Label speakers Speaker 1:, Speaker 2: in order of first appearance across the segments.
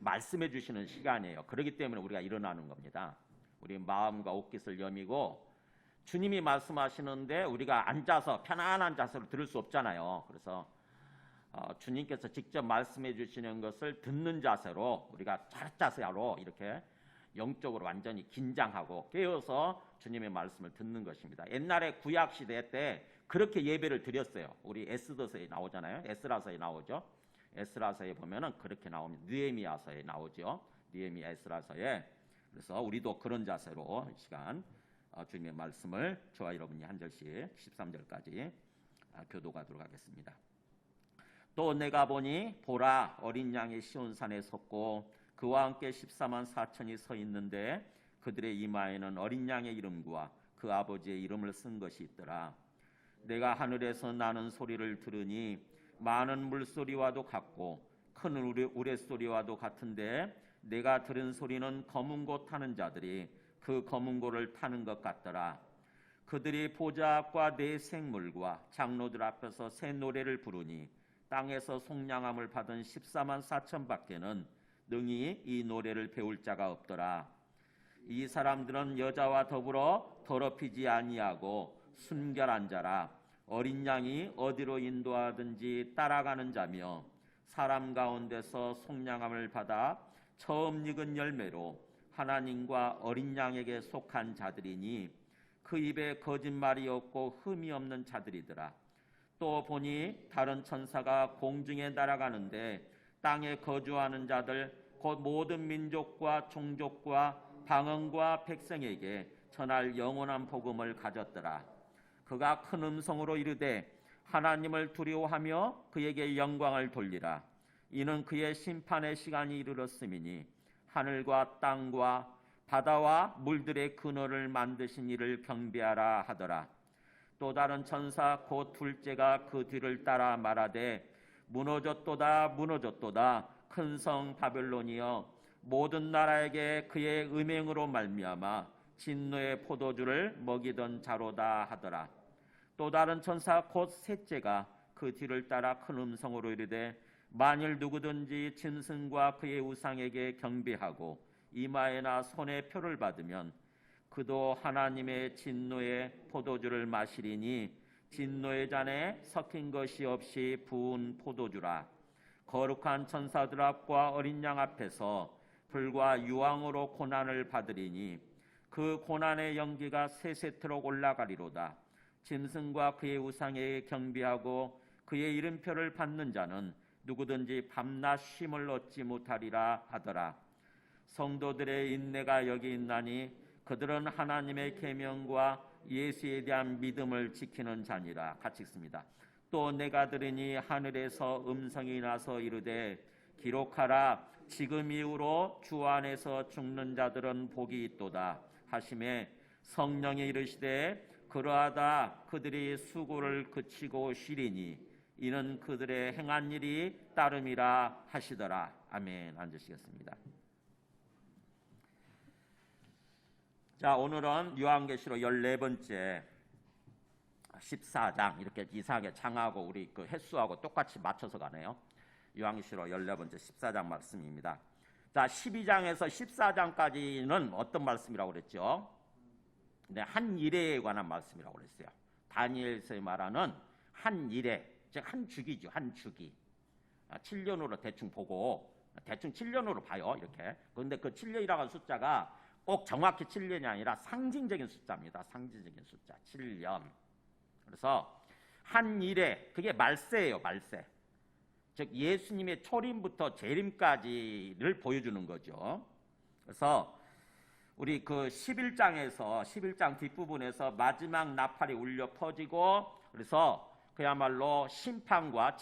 Speaker 1: 말씀해 주시는 시간이에요. 그렇기 때문에 우리가 일어나는 겁니다. 우리 마음과 옷깃을 여미고 주님이 말씀하시는데 우리가 앉아서 편안한 자세로 들을 수 없잖아요. 그래서 주님께서 직접 말씀해 주시는 것을 듣는 자세로 우리가 자세로 이렇게 영적으로 완전히 긴장하고 깨어서 주님의 말씀을 듣는 것입니다. 옛날에 구약 시대 때 그렇게 예배를 드렸어요. 우리 에스더서에 나오잖아요. 에스라서에 나오죠. 에스라서에 보면은 그렇게 나옵니다. 느헤미야서에 나오죠. 느헤미야 에스라서에. 그래서 우리도 그런 자세로 이 시간 주님의 말씀을 저와 여러분이 한 절씩 13절까지 교도하도록 하겠습니다. 또 내가 보니 보라 어린 양이 시온산에 섰고 그와 함께 14만 4천이 서 있는데 그들의 이마에는 어린 양의 이름과 그 아버지의 이름을 쓴 것이 있더라. 내가 하늘에서 나는 소리를 들으니 많은 물소리와도 같고 큰 우레소리와도 같은데 내가 들은 소리는 검은 고 타는 자들이 그 검은 고를 타는 것 같더라. 그들이 보좌 앞과 네 생물과 장로들 앞에서 새 노래를 부르니 땅에서 속량함을 받은 14만 4천 밖에는 능히 이 노래를 배울 자가 없더라. 이 사람들은 여자와 더불어 더럽히지 아니하고 순결한 자라. 어린 양이 어디로 인도하든지 따라가는 자며 사람 가운데서 속량함을 받아 처음 익은 열매로 하나님과 어린 양에게 속한 자들이니 그 입에 거짓말이 없고 흠이 없는 자들이더라. 또 보니 다른 천사가 공중에 날아가는데 땅에 거주하는 자들 곧 모든 민족과 종족과 방언과 백성에게 전할 영원한 복음을 가졌더라. 그가 큰 음성으로 이르되 하나님을 두려워하며 그에게 영광을 돌리라. 이는 그의 심판의 시간이 이르렀음이니 하늘과 땅과 바다와 물들의 근원을 만드신 이를 경배하라 하더라. 또 다른 천사 곧 둘째가 그 뒤를 따라 말하되 무너졌도다 무너졌도다 큰 성 바벨론이여 모든 나라에게 그의 음행으로 말미암아 진노의 포도주를 먹이던 자로다 하더라. 또 다른 천사 곧 셋째가 그 뒤를 따라 큰 음성으로 이르되 만일 누구든지 짐승과 그의 우상에게 경배하고 이마에나 손에 표를 받으면 그도 하나님의 진노의 포도주를 마시리니 진노의 잔에 섞인 것이 없이 부은 포도주라. 거룩한 천사들 앞과 어린 양 앞에서 불과 유황으로 고난을 받으리니 그 고난의 연기가 세세토록 올라가리로다. 짐승과 그의 우상에게 경배하고 그의 이름표를 받는 자는 누구든지 밤낮 쉼을 얻지 못하리라 하더라. 성도들의 인내가 여기 있나니 그들은 하나님의 계명과 예수에 대한 믿음을 지키는 자니라. 같이 읽습니다. 또 내가 들으니 하늘에서 음성이 나서 이르되 기록하라. 지금 이후로 주 안에서 죽는 자들은 복이 있도다 하심에 성령이 이르시되 그러하다 그들이 수고를 그치고 쉬리니 이는 그들의 행한 일이 따름이라 하시더라. 아멘. 앉으시겠습니다. 자, 오늘은 요한계시록 14번째 14장 이렇게 이상하게 장하고 우리 그 횟수하고 똑같이 맞춰서 가네요. 요한계시록 14번째 14장 말씀입니다. 자, 12장에서 14장까지는 어떤 말씀이라고 그랬죠? 네, 한 일에 관한 말씀이라고 그랬어요. 다니엘서에 말하는 한 일에, 즉 한 주기죠. 한 주기. 7년으로 대충 보고 대충 7년으로 봐요. 이렇게. 그런데 그 7년이라는 숫자가 꼭 정확히 7년이 아니라 상징적인 숫자입니다. 상징적인 숫자 7년. 그래서 한 일에 그게 말세예요. 말세. 즉 예수님의 초림부터 재림까지를 보여주는 거죠. 그래서 우리 그 11장 뒷부분에서 마지막 나팔이 울려 퍼지고 그래서 그야말로 심판과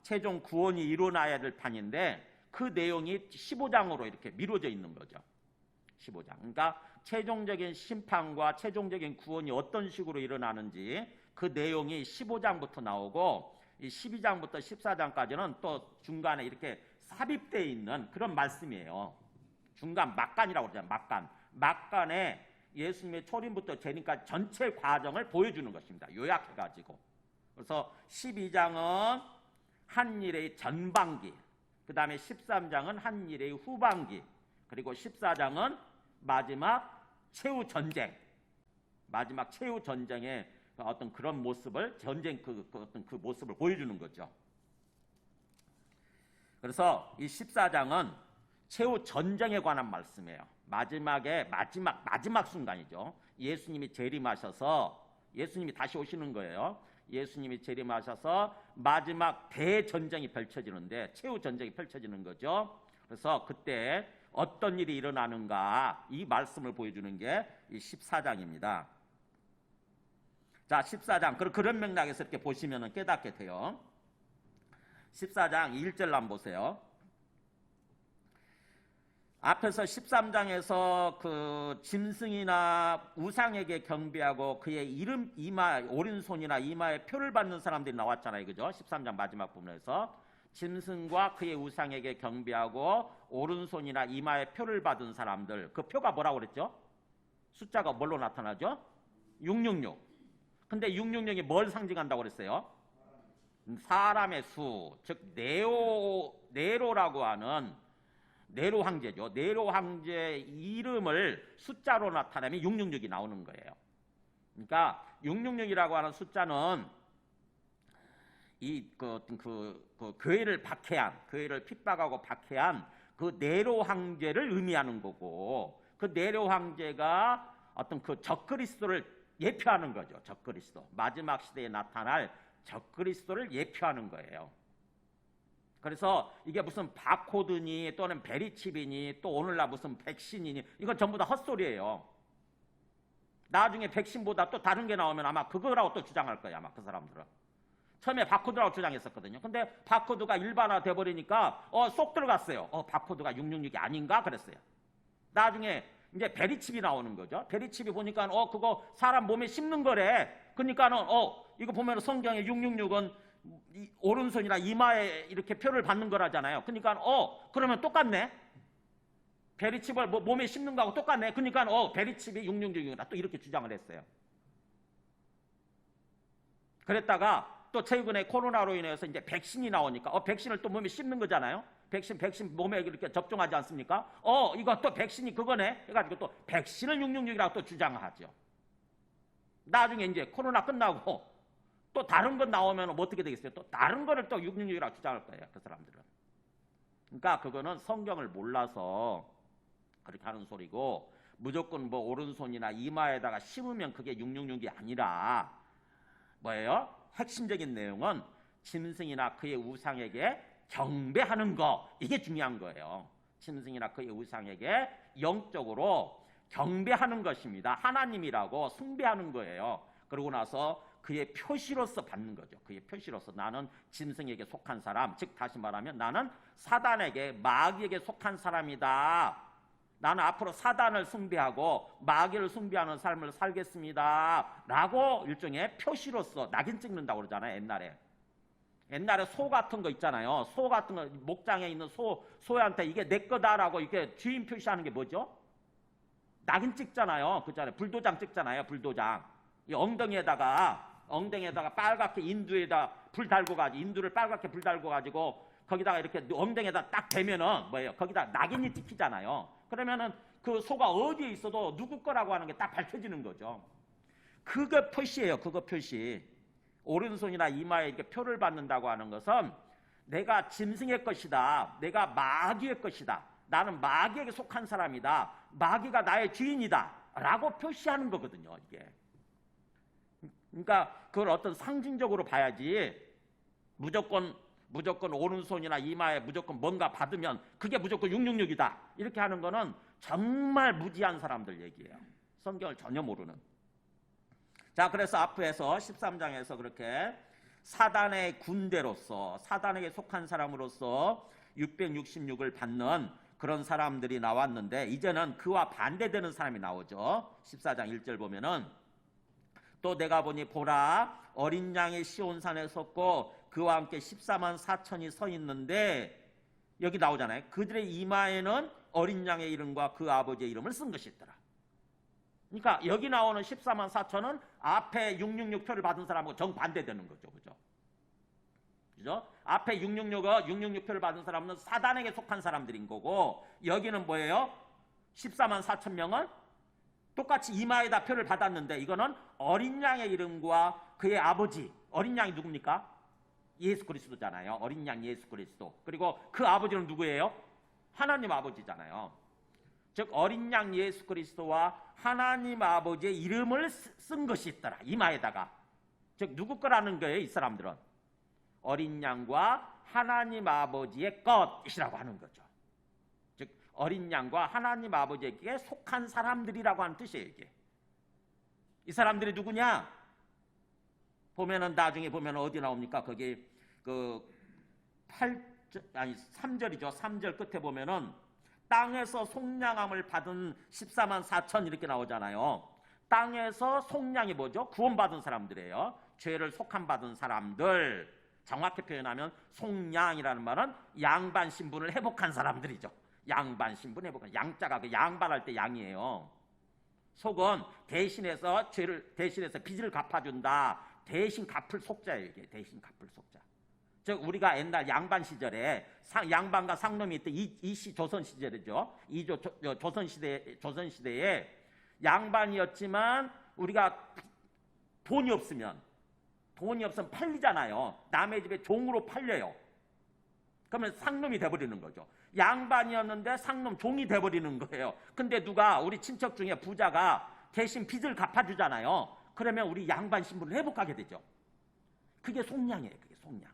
Speaker 1: 최종 구원이 일어나야 될 판인데 그 내용이 15장으로 이렇게 미뤄져 있는 거죠. 15장. 그러니까 최종적인 심판과 최종적인 구원이 어떤 식으로 일어나는지 그 내용이 15장부터 나오고 이 12장부터 14장까지는 또 중간에 이렇게 삽입되어 있는 그런 말씀이에요. 중간 막간이라고 그러잖아요. 막간에 예수님의 초림부터 재림까지 전체 과정을 보여주는 것입니다. 요약해가지고. 그래서 12장은 한 일의 전반기, 그 다음에 13장은 한 일의 후반기, 그리고 14장은 마지막 최후 전쟁, 마지막 최후 전쟁의 어떤 그런 모습을, 전쟁 어떤 그 모습을 보여주는 거죠. 그래서 이 14장은 최후 전쟁에 관한 말씀이에요. 마지막 순간이죠. 예수님이 재림하셔서, 예수님이 다시 오시는 거예요. 예수님이 재림하셔서 마지막 대전쟁이 펼쳐지는데, 최후 전쟁이 펼쳐지는 거죠. 그래서 그때 어떤 일이 일어나는가, 이 말씀을 보여주는 게 이 14장입니다. 자, 14장. 그런 맥락에서 이렇게 보시면 깨닫게 돼요. 14장 1절 한번 보세요. 앞에서 13장에서 그 짐승이나 우상에게 경배하고 그의 이름 이마, 오른손이나 이마에 표를 받는 사람들이 나왔잖아요. 그죠? 13장 마지막 부분에서 짐승과 그의 우상에게 경배하고 오른손이나 이마에 표를 받은 사람들, 그 표가 뭐라고 그랬죠? 숫자가 뭘로 나타나죠? 666. 근데 666이 뭘 상징한다고 그랬어요? 사람의 수, 즉 네로라고 하는 네로 황제죠. 네로 황제의 이름을 숫자로 나타내면 666이 나오는 거예요. 그러니까 666이라고 하는 숫자는 그 교회를 박해한, 교회를 핍박하고 박해한 그 네로 황제를 의미하는 거고, 그 네로 황제가 어떤 그 적그리스도를 예표하는 거죠. 적그리스도, 마지막 시대에 나타날 적그리스도를 예표하는 거예요. 그래서 이게 무슨 바코드니 또는 베리칩이니 또 오늘날 무슨 백신이니, 이건 전부 다 헛소리예요. 나중에 백신보다 또 다른 게 나오면 아마 그거라고 또 주장할 거예요. 아마 그 사람들은 처음에 바코드라고 주장했었거든요. 근데 바코드가 일반화 돼버리니까 쏙 들어갔어요. 바코드가 666이 아닌가 그랬어요. 나중에 이제 베리칩이 나오는 거죠. 베리칩이 보니까 그거 사람 몸에 씹는 거래. 그러니까는 이거 보면 성경에 666은 오른손이나 이마에 이렇게 표를 받는 거라잖아요. 그러니까 그러면 똑같네. 베리칩을 몸에 씹는 거하고 똑같네. 그러니까 베리칩이 666이구나. 또 이렇게 주장을 했어요. 그랬다가 또 최근에 코로나로 인해서 이제 백신이 나오니까 백신을 또 몸에 씹는 거잖아요. 백신 몸에 이렇게 접종하지 않습니까? 이거 또 백신이 그거네. 해가지고 또 백신을 666이라고 또 주장하죠. 나중에 이제 코로나 끝나고 또 다른 것 나오면 뭐 어떻게 되겠어요? 또 다른 거를 또 666이라고 주장할 거예요. 그 사람들은. 그러니까 그거는 성경을 몰라서 그렇게 하는 소리고, 무조건 뭐 오른손이나 이마에다가 심으면 그게 666이 아니라 뭐예요? 핵심적인 내용은 짐승이나 그의 우상에게 경배하는 거, 이게 중요한 거예요. 짐승이나 그의 우상에게 영적으로 경배하는 것입니다. 하나님이라고 숭배하는 거예요. 그러고 나서 그의 표시로서 받는 거죠. 그의 표시로서 나는 짐승에게 속한 사람, 즉 다시 말하면 나는 사단에게, 마귀에게 속한 사람이다. 나는 앞으로 사단을 숭배하고 마귀를 숭배하는 삶을 살겠습니다 라고 일종의 표시로서 낙인 찍는다고 그러잖아요. 옛날에 소 같은 거 있잖아요. 소 같은 거, 목장에 있는 소한테 이게 내 거다라고 이렇게 주인 표시하는 게 뭐죠? 낙인 찍잖아요. 그잖아요. 불도장 찍잖아요. 불도장. 이 엉덩이에다가 빨갛게 인두에다 불 달고 가지고, 인두를 빨갛게 불 달고 가지고 거기다가 이렇게 엉덩이에다 딱 대면은 뭐예요? 거기다 낙인이 찍히잖아요. 그러면은 그 소가 어디에 있어도 누구 거라고 하는 게 딱 밝혀지는 거죠. 그거 표시예요. 그거 표시. 오른손이나 이마에 이렇게 표를 받는다고 하는 것은 내가 짐승의 것이다. 내가 마귀의 것이다. 나는 마귀에게 속한 사람이다. 마귀가 나의 주인이다. 라고 표시하는 거거든요. 이게. 그러니까 그걸 어떤 상징적으로 봐야지 무조건 오른손이나 이마에 무조건 뭔가 받으면 그게 무조건 666이다. 이렇게 하는 거는 정말 무지한 사람들 얘기예요. 성경을 전혀 모르는. 자, 그래서 앞에서 13장에서 그렇게 사단의 군대로서, 사단에게 속한 사람으로서 666을 받는 그런 사람들이 나왔는데, 이제는 그와 반대되는 사람이 나오죠. 14장 1절 보면은 또 내가 보니 보라, 어린 양이 시온산에 섰고 그와 함께 14만 4천이 서 있는데, 여기 나오잖아요. 그들의 이마에는 어린 양의 이름과 그 아버지의 이름을 쓴 것이 있더라. 그러니까 여기 나오는 14만 4천은 앞에 666표를 받은 사람하고 정반대되는 거죠. 그죠? 그죠? 앞에 666표를 받은 사람은 사단에게 속한 사람들인 거고, 여기는 뭐예요? 14만 4천 명은 똑같이 이마에다 표를 받았는데, 이거는 어린 양의 이름과 그의 아버지, 어린 양이 누굽니까? 예수 그리스도잖아요. 어린 양 예수 그리스도. 그리고 그 아버지는 누구예요? 하나님 아버지잖아요. 즉 어린 양 예수 그리스도와 하나님 아버지의 이름을 쓴 것이 있더라, 이마에다가. 즉 누구 거라는 거예요? 이 사람들은 어린 양과 하나님 아버지의 것이라고 하는 거죠. 즉 어린 양과 하나님 아버지에게 속한 사람들이라고 하는 뜻이에요. 이게. 이 사람들이 누구냐? 보면은 나중에 보면 어디 나옵니까? 거기 그 3절이죠. 3절 끝에 보면은 땅에서 속량함을 받은 14만 4천 이렇게 나오잖아요. 땅에서 속량이 뭐죠? 구원받은 사람들이에요. 죄를 속한 받은 사람들. 정확히 표현하면 속량이라는 말은 양반 신분을 회복한 사람들이죠. 양반 신분 회복한, 양자가 그 양반할 때 양이에요. 속은 대신해서 빚을 갚아준다. 대신 갚을 속자예요. 이게 대신 갚을 속자. 즉 우리가 옛날 양반 시절에 양반과 상놈이 있던 이시 조선 시절이죠. 조선 시대에 양반이었지만 우리가 돈이 없으면 팔리잖아요. 남의 집에 종으로 팔려요. 그러면 상놈이 돼버리는 거죠. 양반이었는데 상놈 종이 돼버리는 거예요. 근데 누가 우리 친척 중에 부자가 대신 빚을 갚아주잖아요. 그러면 우리 양반 신분을 회복하게 되죠. 그게 속량이에요. 그게 속량.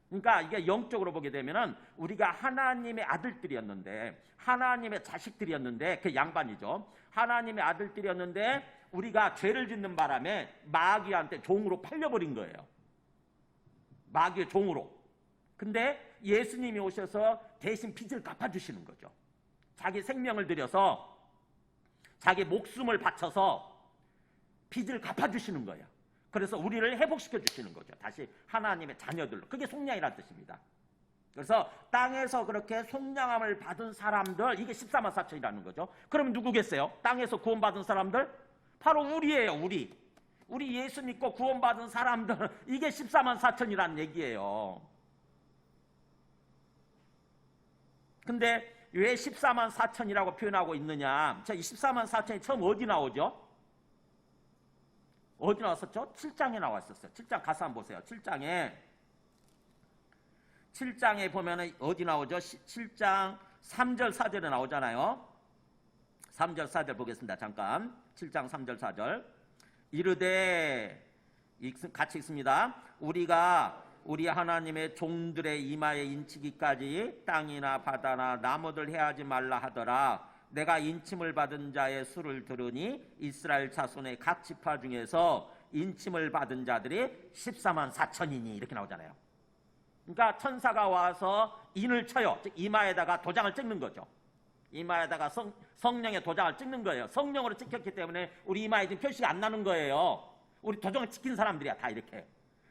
Speaker 1: 그러니까 이게 영적으로 보게 되면은 우리가 하나님의 아들들이었는데, 하나님의 자식들이었는데, 그 양반이죠. 하나님의 아들들이었는데 우리가 죄를 짓는 바람에 마귀한테 종으로 팔려버린 거예요. 마귀의 종으로. 근데 예수님이 오셔서 대신 빚을 갚아주시는 거죠. 자기 생명을 들여서 자기 목숨을 바쳐서 빚을 갚아주시는 거예요. 그래서 우리를 회복시켜 주시는 거죠. 다시 하나님의 자녀들로. 그게 속량이라는 뜻입니다. 그래서 땅에서 그렇게 속량함을 받은 사람들, 이게 14만 4천이라는 거죠. 그럼 누구겠어요? 땅에서 구원받은 사람들? 바로 우리예요. 우리 예수 믿고 구원받은 사람들. 이게 14만 4천이라는 얘기예요. 근데 왜 14만 4천이라고 표현하고 있느냐? 자, 이 14만 4천이 처음 어디 나오죠? 어디 나왔었죠? 7장에 나왔었어요. 7장 가서 한번 보세요. 7장에 보면은 어디 나오죠? 7장 3절 4절에 나오잖아요. 3절 4절 보겠습니다. 잠깐. 7장 3절 4절. 이르되, 같이 읽습니다. 우리가 우리 하나님의 종들의 이마에 인치기까지 땅이나 바다나 나무들 해하지 말라 하더라. 내가 인침을 받은 자의 수를 들으니 이스라엘 자손의 각 지파 중에서 인침을 받은 자들이 14만 4천이니 이렇게 나오잖아요. 그러니까 천사가 와서 인을 쳐요. 즉 이마에다가 도장을 찍는 거죠. 이마에다가 성령의 도장을 찍는 거예요. 성령으로 찍혔기 때문에 우리 이마에 지금 표시가 안 나는 거예요. 우리 도장을 찍힌 사람들이야 다 이렇게.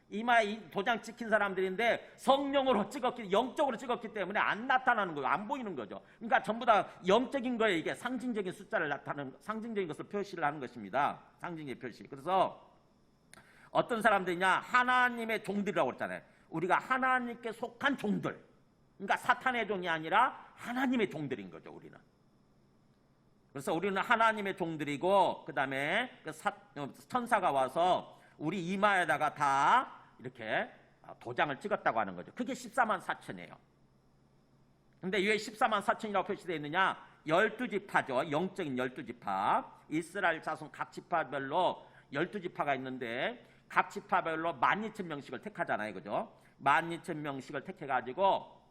Speaker 1: 이마에 도장 찍힌 사람들인데 성령으로 영적으로 찍었기 때문에 안 나타나는 거예요. 안 보이는 거죠. 그러니까 전부 다 영적인 거예요. 이게 상징적인 숫자를 나타내는, 상징적인 것을 표시를 하는 것입니다. 상징의 표시. 그래서 어떤 사람들이냐? 하나님의 종들이라고 그랬잖아요. 우리가 하나님께 속한 종들. 그러니까 사탄의 종이 아니라 하나님의 종들인 거죠. 우리는. 그래서 우리는 하나님의 종들이고, 그 다음에 천사가 와서 우리 이마에다가 다 이렇게 도장을 찍었다고 하는 거죠. 그게 14만 4천이에요. 근데 왜 14만 4천이라고 표시되어 있느냐? 12지파죠. 영적인 12지파. 이스라엘 자손 각 지파별로 12지파가 있는데 각 지파별로 12,000명씩을 택하잖아요. 그죠? 12,000명씩을 택해가지고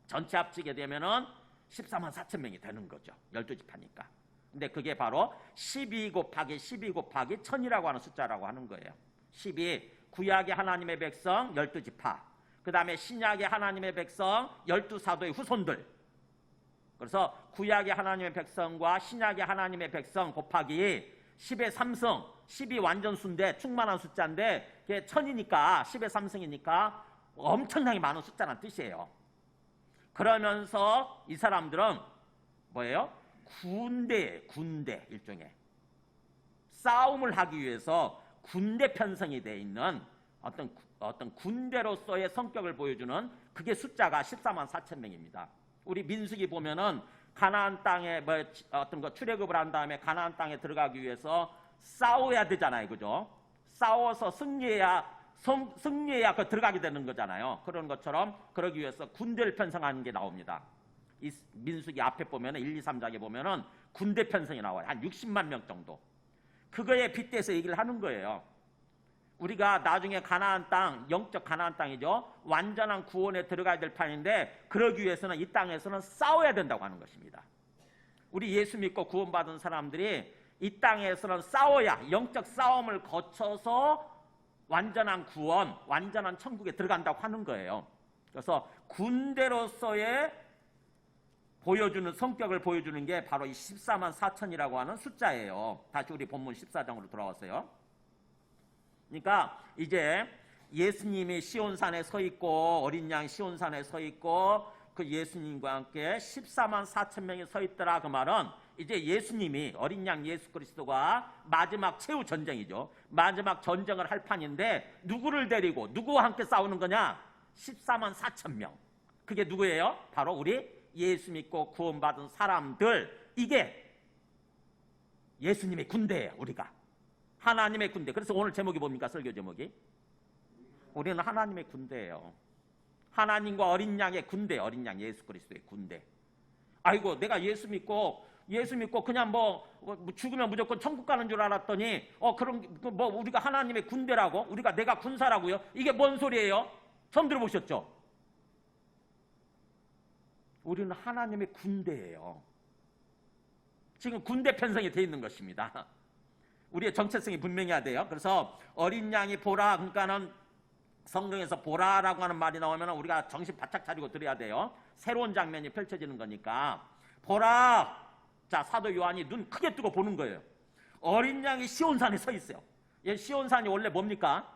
Speaker 1: 전체 합치게 되면은 14만 4천 명이 되는 거죠. 12지파니까. 근데 그게 바로 12 곱하기 12 곱하기 1000이라고 하는 숫자라고 하는 거예요. 12, 구약의 하나님의 백성 12지파. 그 다음에 신약의 하나님의 백성 12사도의 후손들. 그래서 구약의 하나님의 백성과 신약의 하나님의 백성 곱하기 10의 3승, 10이 완전 수인데 충만한 숫자인데 그게 1000이니까 10의 3승이니까 엄청나게 많은 숫자라는 뜻이에요. 그러면서 이 사람들은 뭐예요? 군대 일종의 싸움을 하기 위해서 군대 편성이 되어 있는 어떤 군대로서의 성격을 보여주는 그게 숫자가 14만 4천 명입니다. 우리 민수기 보면은 가나안 땅에 뭐 어떤 거 출애굽을 한 다음에 가나안 땅에 들어가기 위해서 싸워야 되잖아요, 그죠? 싸워서 승리해야 그 들어가게 되는 거잖아요. 그런 것처럼 그러기 위해서 군대를 편성하는 게 나옵니다. 이 민수기 앞에 보면은 1, 2, 3장에 보면은 군대 편성이 나와요. 한 60만 명 정도. 그거에 빗대서 얘기를 하는 거예요. 우리가 나중에 가나안 땅, 영적 가나안 땅이죠. 완전한 구원에 들어가야 될 판인데 그러기 위해서는 이 땅에서는 싸워야 된다고 하는 것입니다. 우리 예수 믿고 구원받은 사람들이 이 땅에서는 싸워야 영적 싸움을 거쳐서 완전한 구원, 완전한 천국에 들어간다고 하는 거예요. 그래서 군대로서의 보여주는 성격을 보여주는 게 바로 이 14만 4천이라고 하는 숫자예요. 다시 우리 본문 14장으로 돌아왔어요. 그러니까 이제 예수님이 시온산에 서 있고 어린 양 시온산에 서 있고 그 예수님과 함께 14만 4천 명이 서 있더라. 그 말은 이제 예수님이 어린 양 예수 그리스도가 마지막 최후 전쟁이죠. 마지막 전쟁을 할 판인데 누구를 데리고 누구와 함께 싸우는 거냐? 14만 4천 명. 그게 누구예요? 바로 우리 예수 믿고 구원받은 사람들. 이게 예수님의 군대예요. 우리가 하나님의 군대. 그래서 오늘 제목이 뭡니까? 설교 제목이 우리는 하나님의 군대예요. 하나님과 어린 양의 군대. 어린 양 예수 그리스도의 군대. 아이고 내가 예수 믿고 그냥 뭐 죽으면 무조건 천국 가는 줄 알았더니 그런 뭐 우리가 하나님의 군대라고? 우리가 내가 군사라고요? 이게 뭔 소리예요? 처음 들어보셨죠? 우리는 하나님의 군대예요. 지금 군대 편성이 되어 있는 것입니다. 우리의 정체성이 분명해야 돼요. 그래서 어린 양이 보라, 그러니까는 성경에서 보라라고 하는 말이 나오면 우리가 정신 바짝 차리고 들어야 돼요. 새로운 장면이 펼쳐지는 거니까. 보라! 자, 사도 요한이 눈 크게 뜨고 보는 거예요. 어린 양이 시온산에 서 있어요. 시온산이 원래 뭡니까?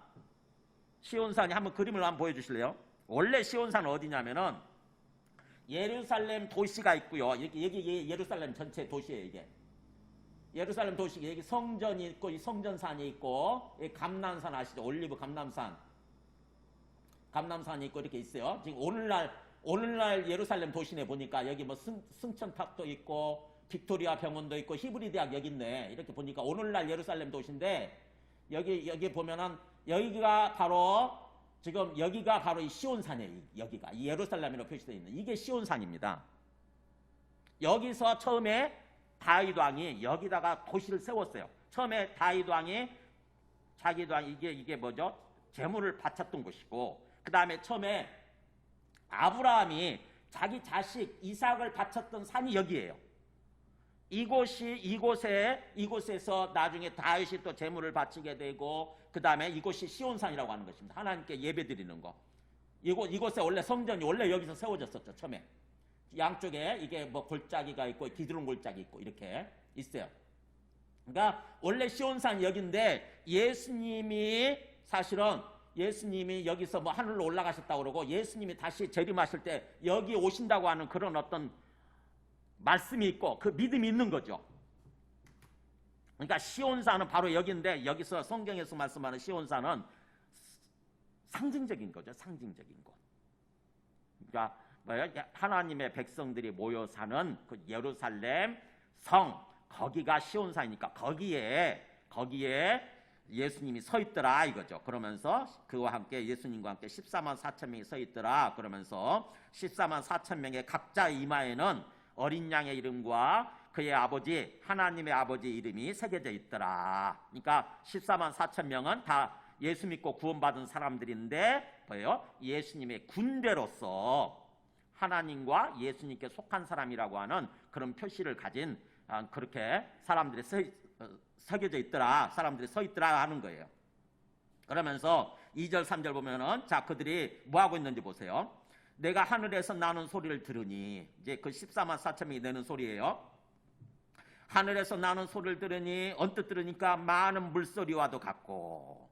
Speaker 1: 시온산이 한번 그림을 한번 보여주실래요? 원래 시온산은 어디냐면은 예루살렘 도시가 있고요. 여기 예루살렘 전체 도시예요, 이게. 예루살렘 도시, 여기 성전이 있고, 이 성전산이 있고, 이 감람산 아시죠? 올리브 감람산. 감람산이 있고, 이렇게 있어요. 지금 오늘날 예루살렘 도시내 보니까 여기 뭐 승천탑도 있고, 빅토리아 병원도 있고, 히브리 대학 여기 있네. 이렇게 보니까 오늘날 예루살렘 도시인데, 여기 보면은, 여기가 바로 이 시온산이에요. 여기가. 이 예루살렘이라고 표시되어 있는. 이게 시온산입니다. 여기서 처음에 다윗 왕이 여기다가 도시를 세웠어요. 처음에 다윗 왕이 이게 뭐죠? 재물을 바쳤던 곳이고, 그 다음에 처음에 아브라함이 자기 자식 이삭을 바쳤던 산이 여기예요. 이곳에서 나중에 다윗이 또 재물을 바치게 되고, 그 다음에 이곳이 시온산이라고 하는 것입니다. 하나님께 예배드리는 거. 이곳에 원래 성전이 원래 여기서 세워졌었죠. 처음에 양쪽에 이게 뭐 골짜기가 있고 기드론 골짜기 있고 이렇게 있어요. 그러니까 원래 시온산 여기인데 예수님이 여기서 뭐 하늘로 올라가셨다고 그러고, 예수님이 다시 재림하실 때 여기 오신다고 하는 그런 어떤 말씀이 있고 그 믿음이 있는 거죠. 그러니까 시온산은 바로 여기인데, 여기서 성경에서 말씀하는 시온산은 상징적인 거죠. 상징적인 것. 그러니까 하나님의 백성들이 모여 사는 그 예루살렘 성, 거기가 시온산이니까 거기에 예수님이 서 있더라 이거죠. 그러면서 그와 함께 예수님과 함께 14만 4천 명이 서 있더라. 그러면서 14만 4천 명의 각자의 이마에는 어린 양의 이름과 그의 아버지 하나님의 아버지 이름이 새겨져 있더라. 그러니까 14만 4천 명은 다 예수 믿고 구원받은 사람들인데 뭐예요? 예수님의 군대로서 하나님과 예수님께 속한 사람이라고 하는 그런 표시를 가진 그렇게 사람들이 새겨져 있더라. 사람들이 서 있더라 하는 거예요. 그러면서 2절 3절 보면은 자, 그들이 뭐 하고 있는지 보세요. 내가 하늘에서 나는 소리를 들으니, 이제 그 14만 4천 명이 내는 소리예요. 하늘에서 나는 소리를 들으니, 언뜻 들으니까 많은 물소리와도 같고,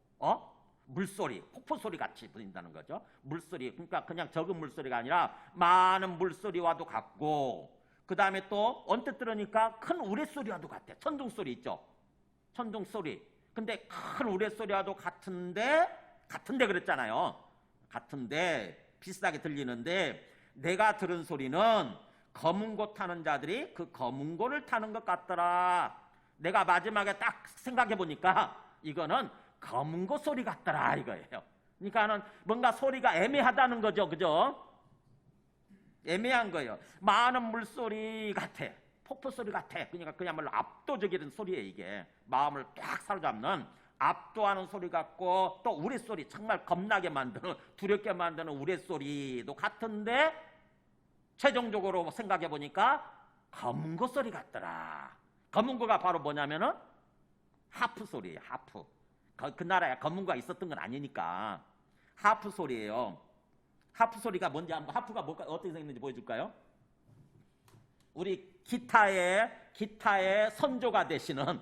Speaker 1: 물소리, 폭포소리 같이 들린다는 거죠. 물소리, 그러니까 그냥 적은 물소리가 아니라 많은 물소리와도 같고, 그 다음에 또 언뜻 들으니까 큰 우레소리와도 같아. 천둥소리 있죠. 천둥소리. 근데 큰 우레소리와도 같은데 같은데 그랬잖아요. 같은데 비슷하게 들리는데 내가 들은 소리는 검은 고 타는 자들이 그 검은 고를 타는 것 같더라. 내가 마지막에 딱 생각해 보니까 이거는 검은 고 소리 같더라 이거예요. 그러니까는 뭔가 소리가 애매하다는 거죠. 그죠? 애매한 거예요. 많은 물소리 같아. 폭포 소리 같아. 그러니까 그야말로 압도적인 소리예요. 이게 마음을 딱 사로잡는 압도하는 소리 같고 또 우레소리 정말 겁나게 만드는 두렵게 만드는 우레소리도 같은데 최종적으로 생각해 보니까 검은고 소리 같더라. 검은고가 바로 뭐냐면은 하프 소리예요. 하프. 그 나라에 검은고가 있었던 건 아니니까 하프 소리예요. 하프 소리가 뭔지 한번 하프가 뭘까 어떻게 생겼는지 보여줄까요? 우리 기타의 선조가 되시는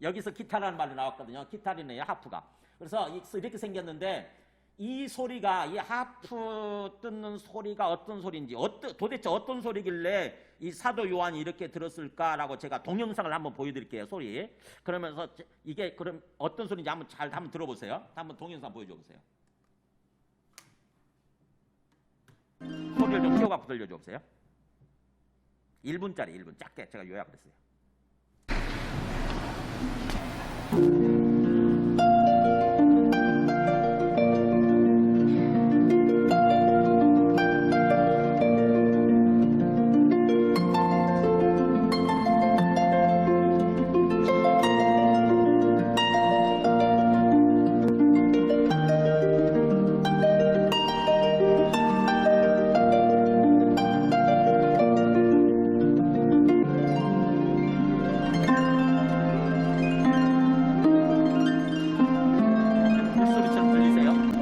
Speaker 1: 여기서 기타라는 말이 나왔거든요. 기타리네요. 하프가. 그래서 이렇게 생겼는데 이 소리가 이 하프 뜯는 소리가 어떤 소리인지 도대체 어떤 소리길래 이 사도 요한이 이렇게 들었을까라고 제가 동영상을 한번 보여드릴게요. 소리. 그러면서 이게 그럼 어떤 소리인지 한번 들어보세요. 한번 동영상 보여줘 보세요. 소리를 좀 키워갖고 들려줘 보세요. 1분짜리 1분 짧게 제가 요약을 했어요. 물소리처럼 들리세요?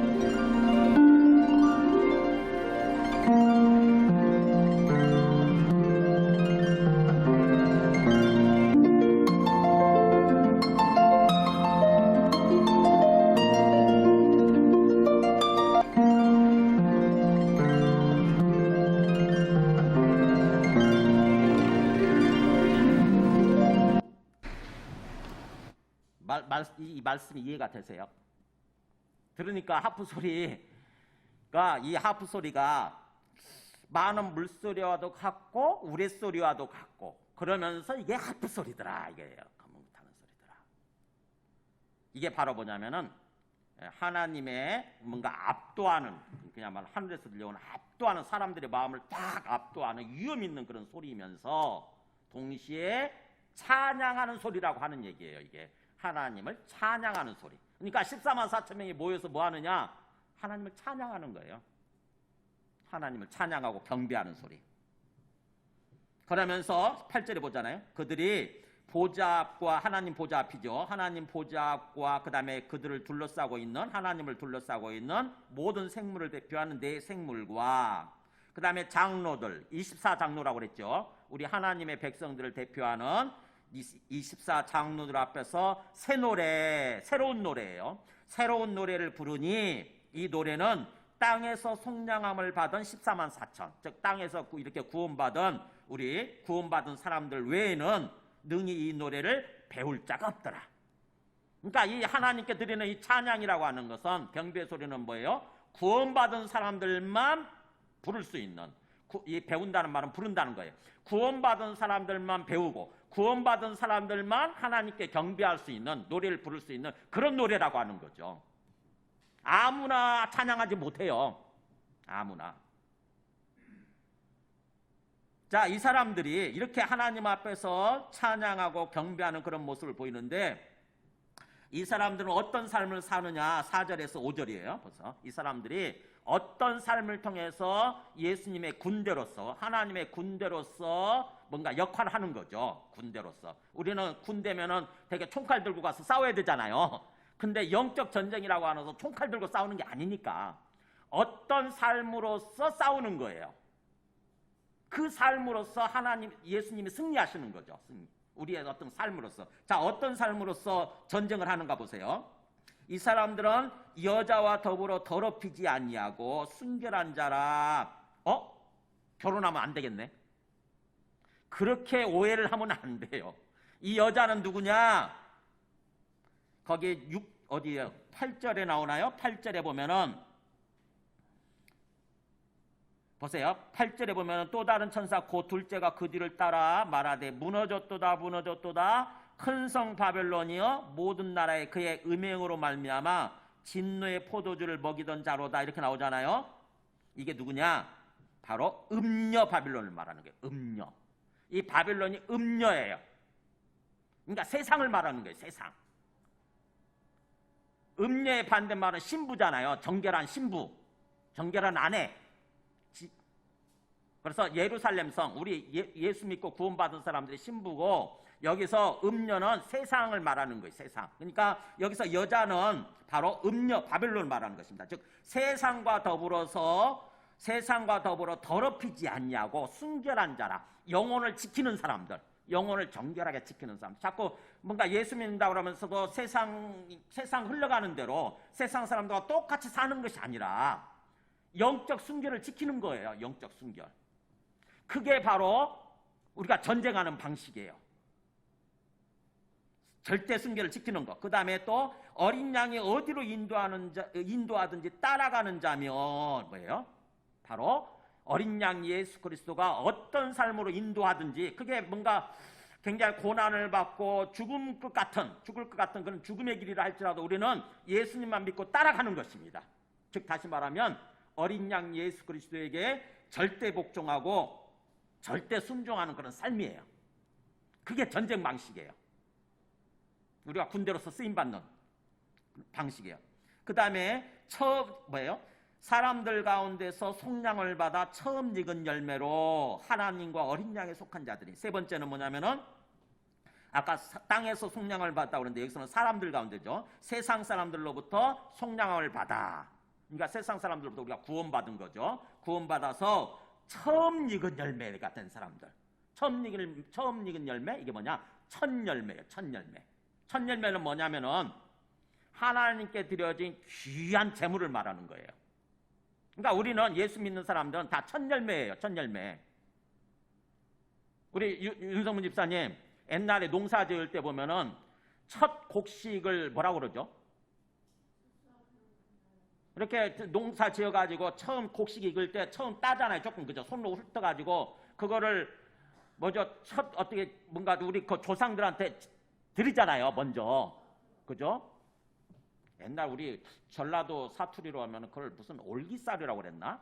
Speaker 1: 이 말씀이 이해가 되세요? 들으니까 하프 소리가 이 하프 소리가 많은 물소리와도 같고 우레소리와도 같고 그러면서 이게 하프 소리더라 이게요. 검은 타는 소리더라. 이게 바로 뭐냐면은 하나님의 뭔가 압도하는 그냥 하늘에서 들려오는 압도하는 사람들의 마음을 딱 압도하는 위험 있는 그런 소리이면서 동시에 찬양하는 소리라고 하는 얘기예요. 이게 하나님을 찬양하는 소리. 그러니까 14만 4천 명이 모여서 뭐 하느냐? 하나님을 찬양하는 거예요. 하나님을 찬양하고 경배하는 소리. 그러면서 8절에 보잖아요. 그들이 보좌 앞과 하나님 보좌 앞이죠. 하나님 보좌 앞과 그 다음에 그들을 둘러싸고 있는 하나님을 둘러싸고 있는 모든 생물을 대표하는 네 생물과 그 다음에 장로들 24장로라고 그랬죠. 우리 하나님의 백성들을 대표하는 24장로들 앞에서 새로운 노래예요. 새로운 노래를 부르니 이 노래는 땅에서 속량함을 받은 14만 4천 즉 땅에서 이렇게 구원받은 우리 구원받은 사람들 외에는 능히 이 노래를 배울 자가 없더라. 그러니까 이 하나님께 드리는 이 찬양이라고 하는 것은 경배 소리는 뭐예요? 구원받은 사람들만 부를 수 있는 이 배운다는 말은 부른다는 거예요. 구원받은 사람들만 배우고 구원받은 사람들만 하나님께 경배할 수 있는 노래를 부를 수 있는 그런 노래라고 하는 거죠. 아무나 찬양하지 못해요. 아무나. 자, 이 사람들이 이렇게 하나님 앞에서 찬양하고 경배하는 그런 모습을 보이는데 이 사람들은 어떤 삶을 사느냐 4절에서 5절이에요. 벌써 이 사람들이 어떤 삶을 통해서 예수님의 군대로서 하나님의 군대로서 뭔가 역할을 하는 거죠. 군대로서. 우리는 군대면은 되게 총칼 들고 가서 싸워야 되잖아요. 근데 영적 전쟁이라고 하면서 총칼 들고 싸우는 게 아니니까 어떤 삶으로서 싸우는 거예요. 그 삶으로서 하나님 예수님이 승리하시는 거죠. 우리의 어떤 삶으로서. 자, 어떤 삶으로서 전쟁을 하는가 보세요. 이 사람들은 여자와 더불어 더럽히지 아니하고 순결한 자라. 결혼하면 안 되겠네. 그렇게 오해를 하면 안 돼요. 이 여자는 누구냐? 거기에 어디에 8절에 나오나요? 8절에 보면은 보세요. 8절에 보면 또 다른 천사 곧 둘째가 그 뒤를 따라 말하되 무너졌도다 무너졌도다 큰 성 바벨론이여 모든 나라에 그의 음행으로 말미암아 진노의 포도주를 먹이던 자로다 이렇게 나오잖아요. 이게 누구냐? 바로 음녀 바빌론을 말하는 거예요. 음녀. 이 바빌론이 음녀예요. 그러니까 세상을 말하는 거예요. 세상. 음녀의 반대말은 신부잖아요. 정결한 신부, 정결한 아내. 그래서 예루살렘 성, 우리 예수 믿고 구원받은 사람들이 신부고, 여기서 음녀는 세상을 말하는 거예요. 세상. 그러니까 여기서 여자는 바로 음녀 바벨론을 말하는 것입니다. 즉 세상과 더불어 더럽히지 않냐고 순결한 자라, 영혼을 지키는 사람들, 영혼을 정결하게 지키는 사람. 자꾸 뭔가 예수 믿는다 그러면서도 세상 흘러가는 대로 세상 사람들과 똑같이 사는 것이 아니라 영적 순결을 지키는 거예요. 영적 순결. 그게 바로 우리가 전쟁하는 방식이에요. 절대 순결을 지키는 것. 그 다음에 또 어린 양이 어디로 인도하든지 따라가는 자면 뭐예요? 바로 어린 양 예수 그리스도가 어떤 삶으로 인도하든지, 그게 뭔가 굉장히 고난을 받고 죽을 것 같은 그런 죽음의 길이라 할지라도 우리는 예수님만 믿고 따라가는 것입니다. 즉 다시 말하면 어린 양 예수 그리스도에게 절대 복종하고 절대 순종하는 그런 삶이에요. 그게 전쟁 방식이에요. 우리가 군대로서 쓰임받는 방식이에요. 그 다음에 사람들 가운데서 속량을 받아 처음 익은 열매로 하나님과 어린 양에 속한 자들이. 세 번째는 뭐냐면은 아까 땅에서 속량을 받았다고 그러는데 여기서는 사람들 가운데죠. 세상 사람들로부터 속량을 받아. 그러니까 세상 사람들로부터 우리가 구원받은 거죠. 구원받아서 처음 익은 열매가 된 사람들. 처음 익은 열매, 이게 뭐냐? 첫 열매예요. 첫 열매. 첫 열매는 뭐냐면은 하나님께 드려진 귀한 재물을 말하는 거예요. 그러니까 우리는 예수 믿는 사람들은 다 첫 열매예요. 첫 열매. 우리 윤성문 집사님 옛날에 농사 지을 때 보면은 첫 곡식을 뭐라고 그러죠? 이렇게 농사 지어가지고 처음 곡식 익을 때 처음 따잖아요. 조금 그죠? 손으로 훑어가지고 그거를 어떻게 뭔가 우리 그 조상들한테 드리잖아요. 먼저. 그죠? 옛날 우리 전라도 사투리로 하면 그걸 무슨 올기살이라고 그랬나?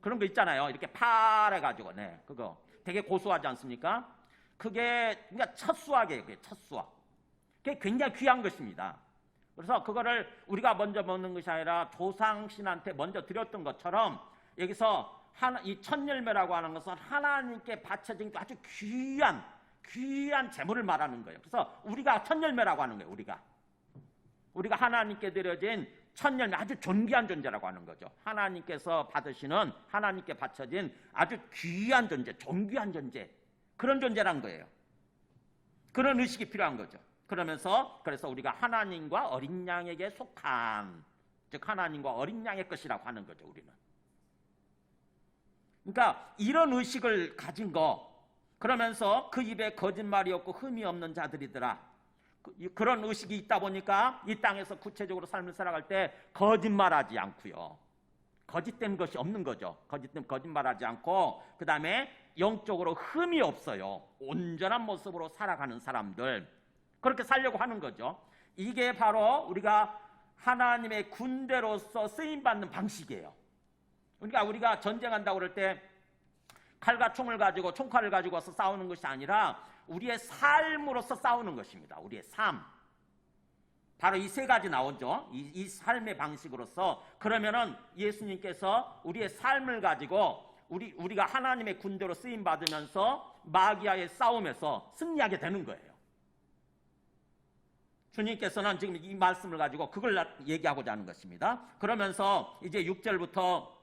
Speaker 1: 그런 거 있잖아요. 이렇게 파래가지고, 네, 그거 되게 고소하지 않습니까? 그게 그러니까 첫 수확이에요. 그게 첫 수확. 그게 굉장히 귀한 것입니다. 그래서 그거를 우리가 먼저 먹는 것이 아니라 조상신한테 먼저 드렸던 것처럼 여기서 이 첫 열매라고 하는 것은 하나님께 바쳐진 아주 귀한 재물을 말하는 거예요. 그래서 우리가 첫 열매라고 하는 거예요. 우리가 하나님께 드려진 첫 열매, 아주 존귀한 존재라고 하는 거죠. 하나님께 바쳐진 아주 귀한 존재, 존귀한 존재, 그런 존재란 거예요. 그런 의식이 필요한 거죠. 그래서 우리가 하나님과 어린 양에게 속한, 즉 하나님과 어린 양의 것이라고 하는 거죠. 우리는. 그러니까 이런 의식을 가진 거, 그러면서 그 입에 거짓말이 없고 흠이 없는 자들이더라. 그런 의식이 있다 보니까 이 땅에서 구체적으로 삶을 살아갈 때 거짓말하지 않고요. 거짓된 것이 없는 거죠. 거짓말하지 않고, 그 다음에 영적으로 흠이 없어요. 온전한 모습으로 살아가는 사람들, 그렇게 살려고 하는 거죠. 이게 바로 우리가 하나님의 군대로서 쓰임받는 방식이에요. 그러니까 우리가 전쟁한다고 그럴 때 칼과 총을 가지고, 총칼을 가지고 와서 싸우는 것이 아니라 우리의 삶으로서 싸우는 것입니다. 우리의 삶. 바로 이 세 가지 나오죠. 이 삶의 방식으로서. 그러면은 예수님께서 우리의 삶을 가지고 우리가 하나님의 군대로 쓰임 받으면서 마귀와의 싸움에서 승리하게 되는 거예요. 주님께서는 지금 이 말씀을 가지고 그걸 얘기하고자 하는 것입니다. 그러면서 이제 6절부터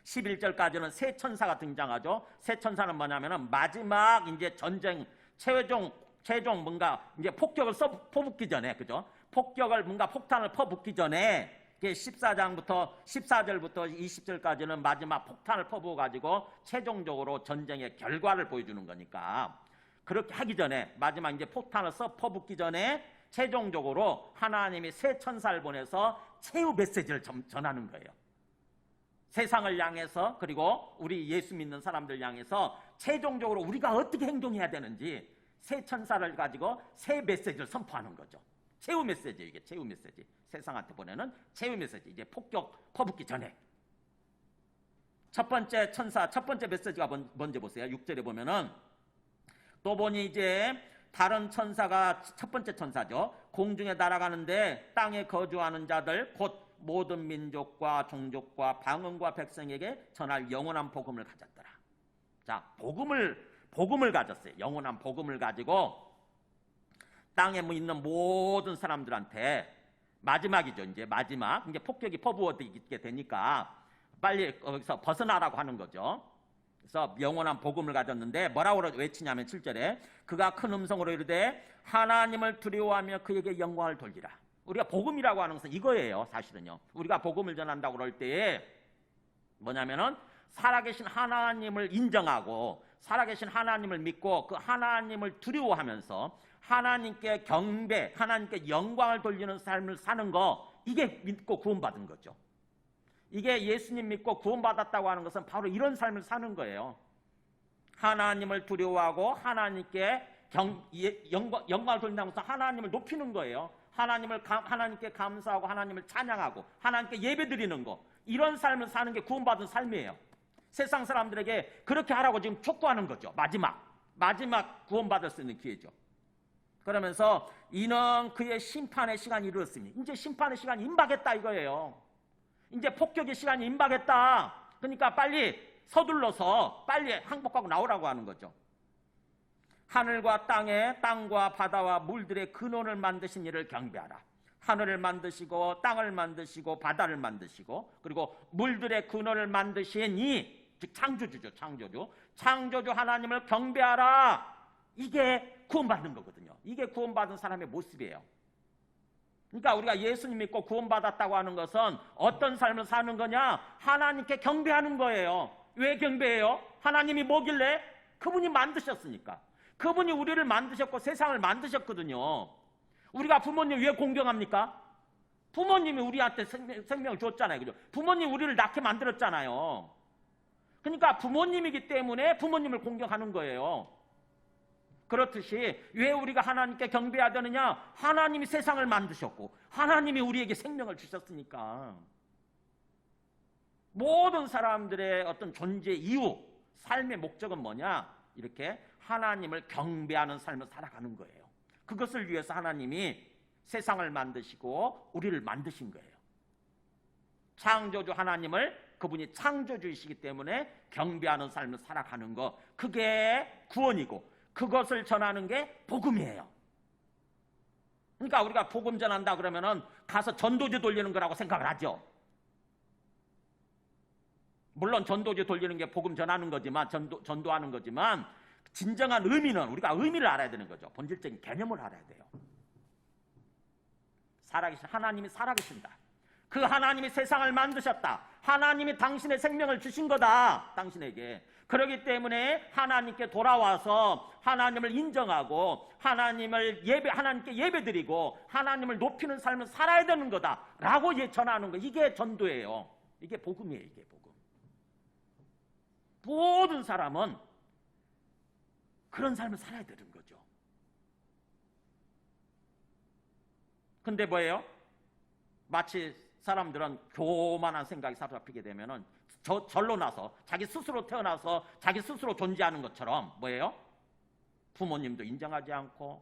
Speaker 1: 11절까지는 새 천사가 등장하죠. 새 천사는 뭐냐면은 마지막 이제 전쟁 최종 뭔가 이제 폭격을 퍼붓기 전에, 그죠? 폭탄을 퍼붓기 전에 14절부터 20절까지는 마지막 폭탄을 퍼부어 가지고 최종적으로 전쟁의 결과를 보여주는 거니까. 그렇게 하기 전에 마지막 이제 폭탄을 퍼붓기 전에 최종적으로 하나님이 새 천사를 보내서 최후 메시지를 전하는 거예요. 세상을 향해서 그리고 우리 예수 믿는 사람들 향해서 최종적으로 우리가 어떻게 행동해야 되는지 새 천사를 가지고 새 메시지를 선포하는 거죠. 최후 메시지, 이게 최후 메시지. 세상한테 보내는 최후 메시지. 이제 폭격 퍼붓기 전에. 첫 번째 천사, 첫 번째 메시지가 뭔지 보세요. 6절에 보면은 또 보니 이제 다른 천사가 첫 번째 천사죠. 공중에 날아가는데 땅에 거주하는 자들 곧 모든 민족과 종족과 방언과 백성에게 전할 영원한 복음을 가졌더라. 자, 복음을 가졌어요. 영원한 복음을 가지고 땅에 있는 모든 사람들한테 마지막이죠. 이제 마지막. 이제 폭격이 퍼부어지게 되니까 빨리 거기서 벗어나라고 하는 거죠. 그래서 영원한 복음을 가졌는데 뭐라고 외치냐면 7절에 그가 큰 음성으로 이르되 하나님을 두려워하며 그에게 영광을 돌리라. 우리가 복음이라고 하는 것은 이거예요. 사실은요. 우리가 복음을 전한다고 그럴 때에 뭐냐면은 살아계신 하나님을 인정하고 살아계신 하나님을 믿고 그 하나님을 두려워하면서 하나님께 경배, 하나님께 영광을 돌리는 삶을 사는 거, 이게 믿고 구원받은 거죠. 이게 예수님 믿고 구원받았다고 하는 것은 바로 이런 삶을 사는 거예요. 하나님을 두려워하고 하나님께 영광을 돌린다면서 하나님을 높이는 거예요. 하나님께 감사하고 하나님을 찬양하고 하나님께 예배드리는 거, 이런 삶을 사는 게 구원받은 삶이에요. 세상 사람들에게 그렇게 하라고 지금 촉구하는 거죠. 마지막 구원받을 수 있는 기회죠. 그러면서 이는 그의 심판의 시간이 이르렀으니, 이제 심판의 시간이 임박했다 이거예요. 이제 폭격의 시간이 임박했다. 그러니까 빨리 서둘러서 빨리 항복하고 나오라고 하는 거죠. 하늘과 땅과 바다와 물들의 근원을 만드신 이를 경배하라. 하늘을 만드시고 땅을 만드시고 바다를 만드시고 그리고 물들의 근원을 만드신 이, 즉 창조주죠. 창조주 하나님을 경배하라. 이게 구원받는 거거든요. 이게 구원받은 사람의 모습이에요. 그러니까 우리가 예수님 믿고 구원받았다고 하는 것은 어떤 삶을 사는 거냐? 하나님께 경배하는 거예요. 왜 경배해요? 하나님이 뭐길래? 그분이 만드셨으니까. 그분이 우리를 만드셨고 세상을 만드셨거든요. 우리가 부모님 왜 공경합니까? 부모님이 우리한테 생명을 줬잖아요. 그죠? 부모님 우리를 낳게 만들었잖아요. 그러니까 부모님이기 때문에 부모님을 공경하는 거예요. 그렇듯이 왜 우리가 하나님께 경배해야 되느냐? 하나님이 세상을 만드셨고 하나님이 우리에게 생명을 주셨으니까. 모든 사람들의 어떤 존재 이유, 삶의 목적은 뭐냐? 이렇게 하나님을 경배하는 삶을 살아가는 거예요. 그것을 위해서 하나님이 세상을 만드시고 우리를 만드신 거예요. 창조주 하나님을, 그분이 창조주이시기 때문에 경배하는 삶을 살아가는 거, 그게 구원이고 그것을 전하는 게 복음이에요. 그러니까 우리가 복음 전한다 그러면은 가서 전도지 돌리는 거라고 생각을 하죠. 물론 전도지 돌리는 게 복음 전하는 거지만, 전도하는 거지만 진정한 의미는 우리가 의미를 알아야 되는 거죠. 본질적인 개념을 알아야 돼요. 살아계신 하나님이 살아계신다. 그 하나님이 세상을 만드셨다. 하나님이 당신의 생명을 주신 거다. 당신에게. 그렇기 때문에 하나님께 돌아와서 하나님을 인정하고 하나님께 예배드리고 하나님을 높이는 삶을 살아야 되는 거다라고 전하는 거. 이게 전도예요. 이게 복음이에요. 이게 복음. 모든 사람은 그런 삶을 살아야 되는 거죠. 근데 뭐예요? 마치 사람들은 교만한 생각이 사로잡히게 되면은 절로 나서 자기 스스로 태어나서 자기 스스로 존재하는 것처럼 뭐예요? 부모님도 인정하지 않고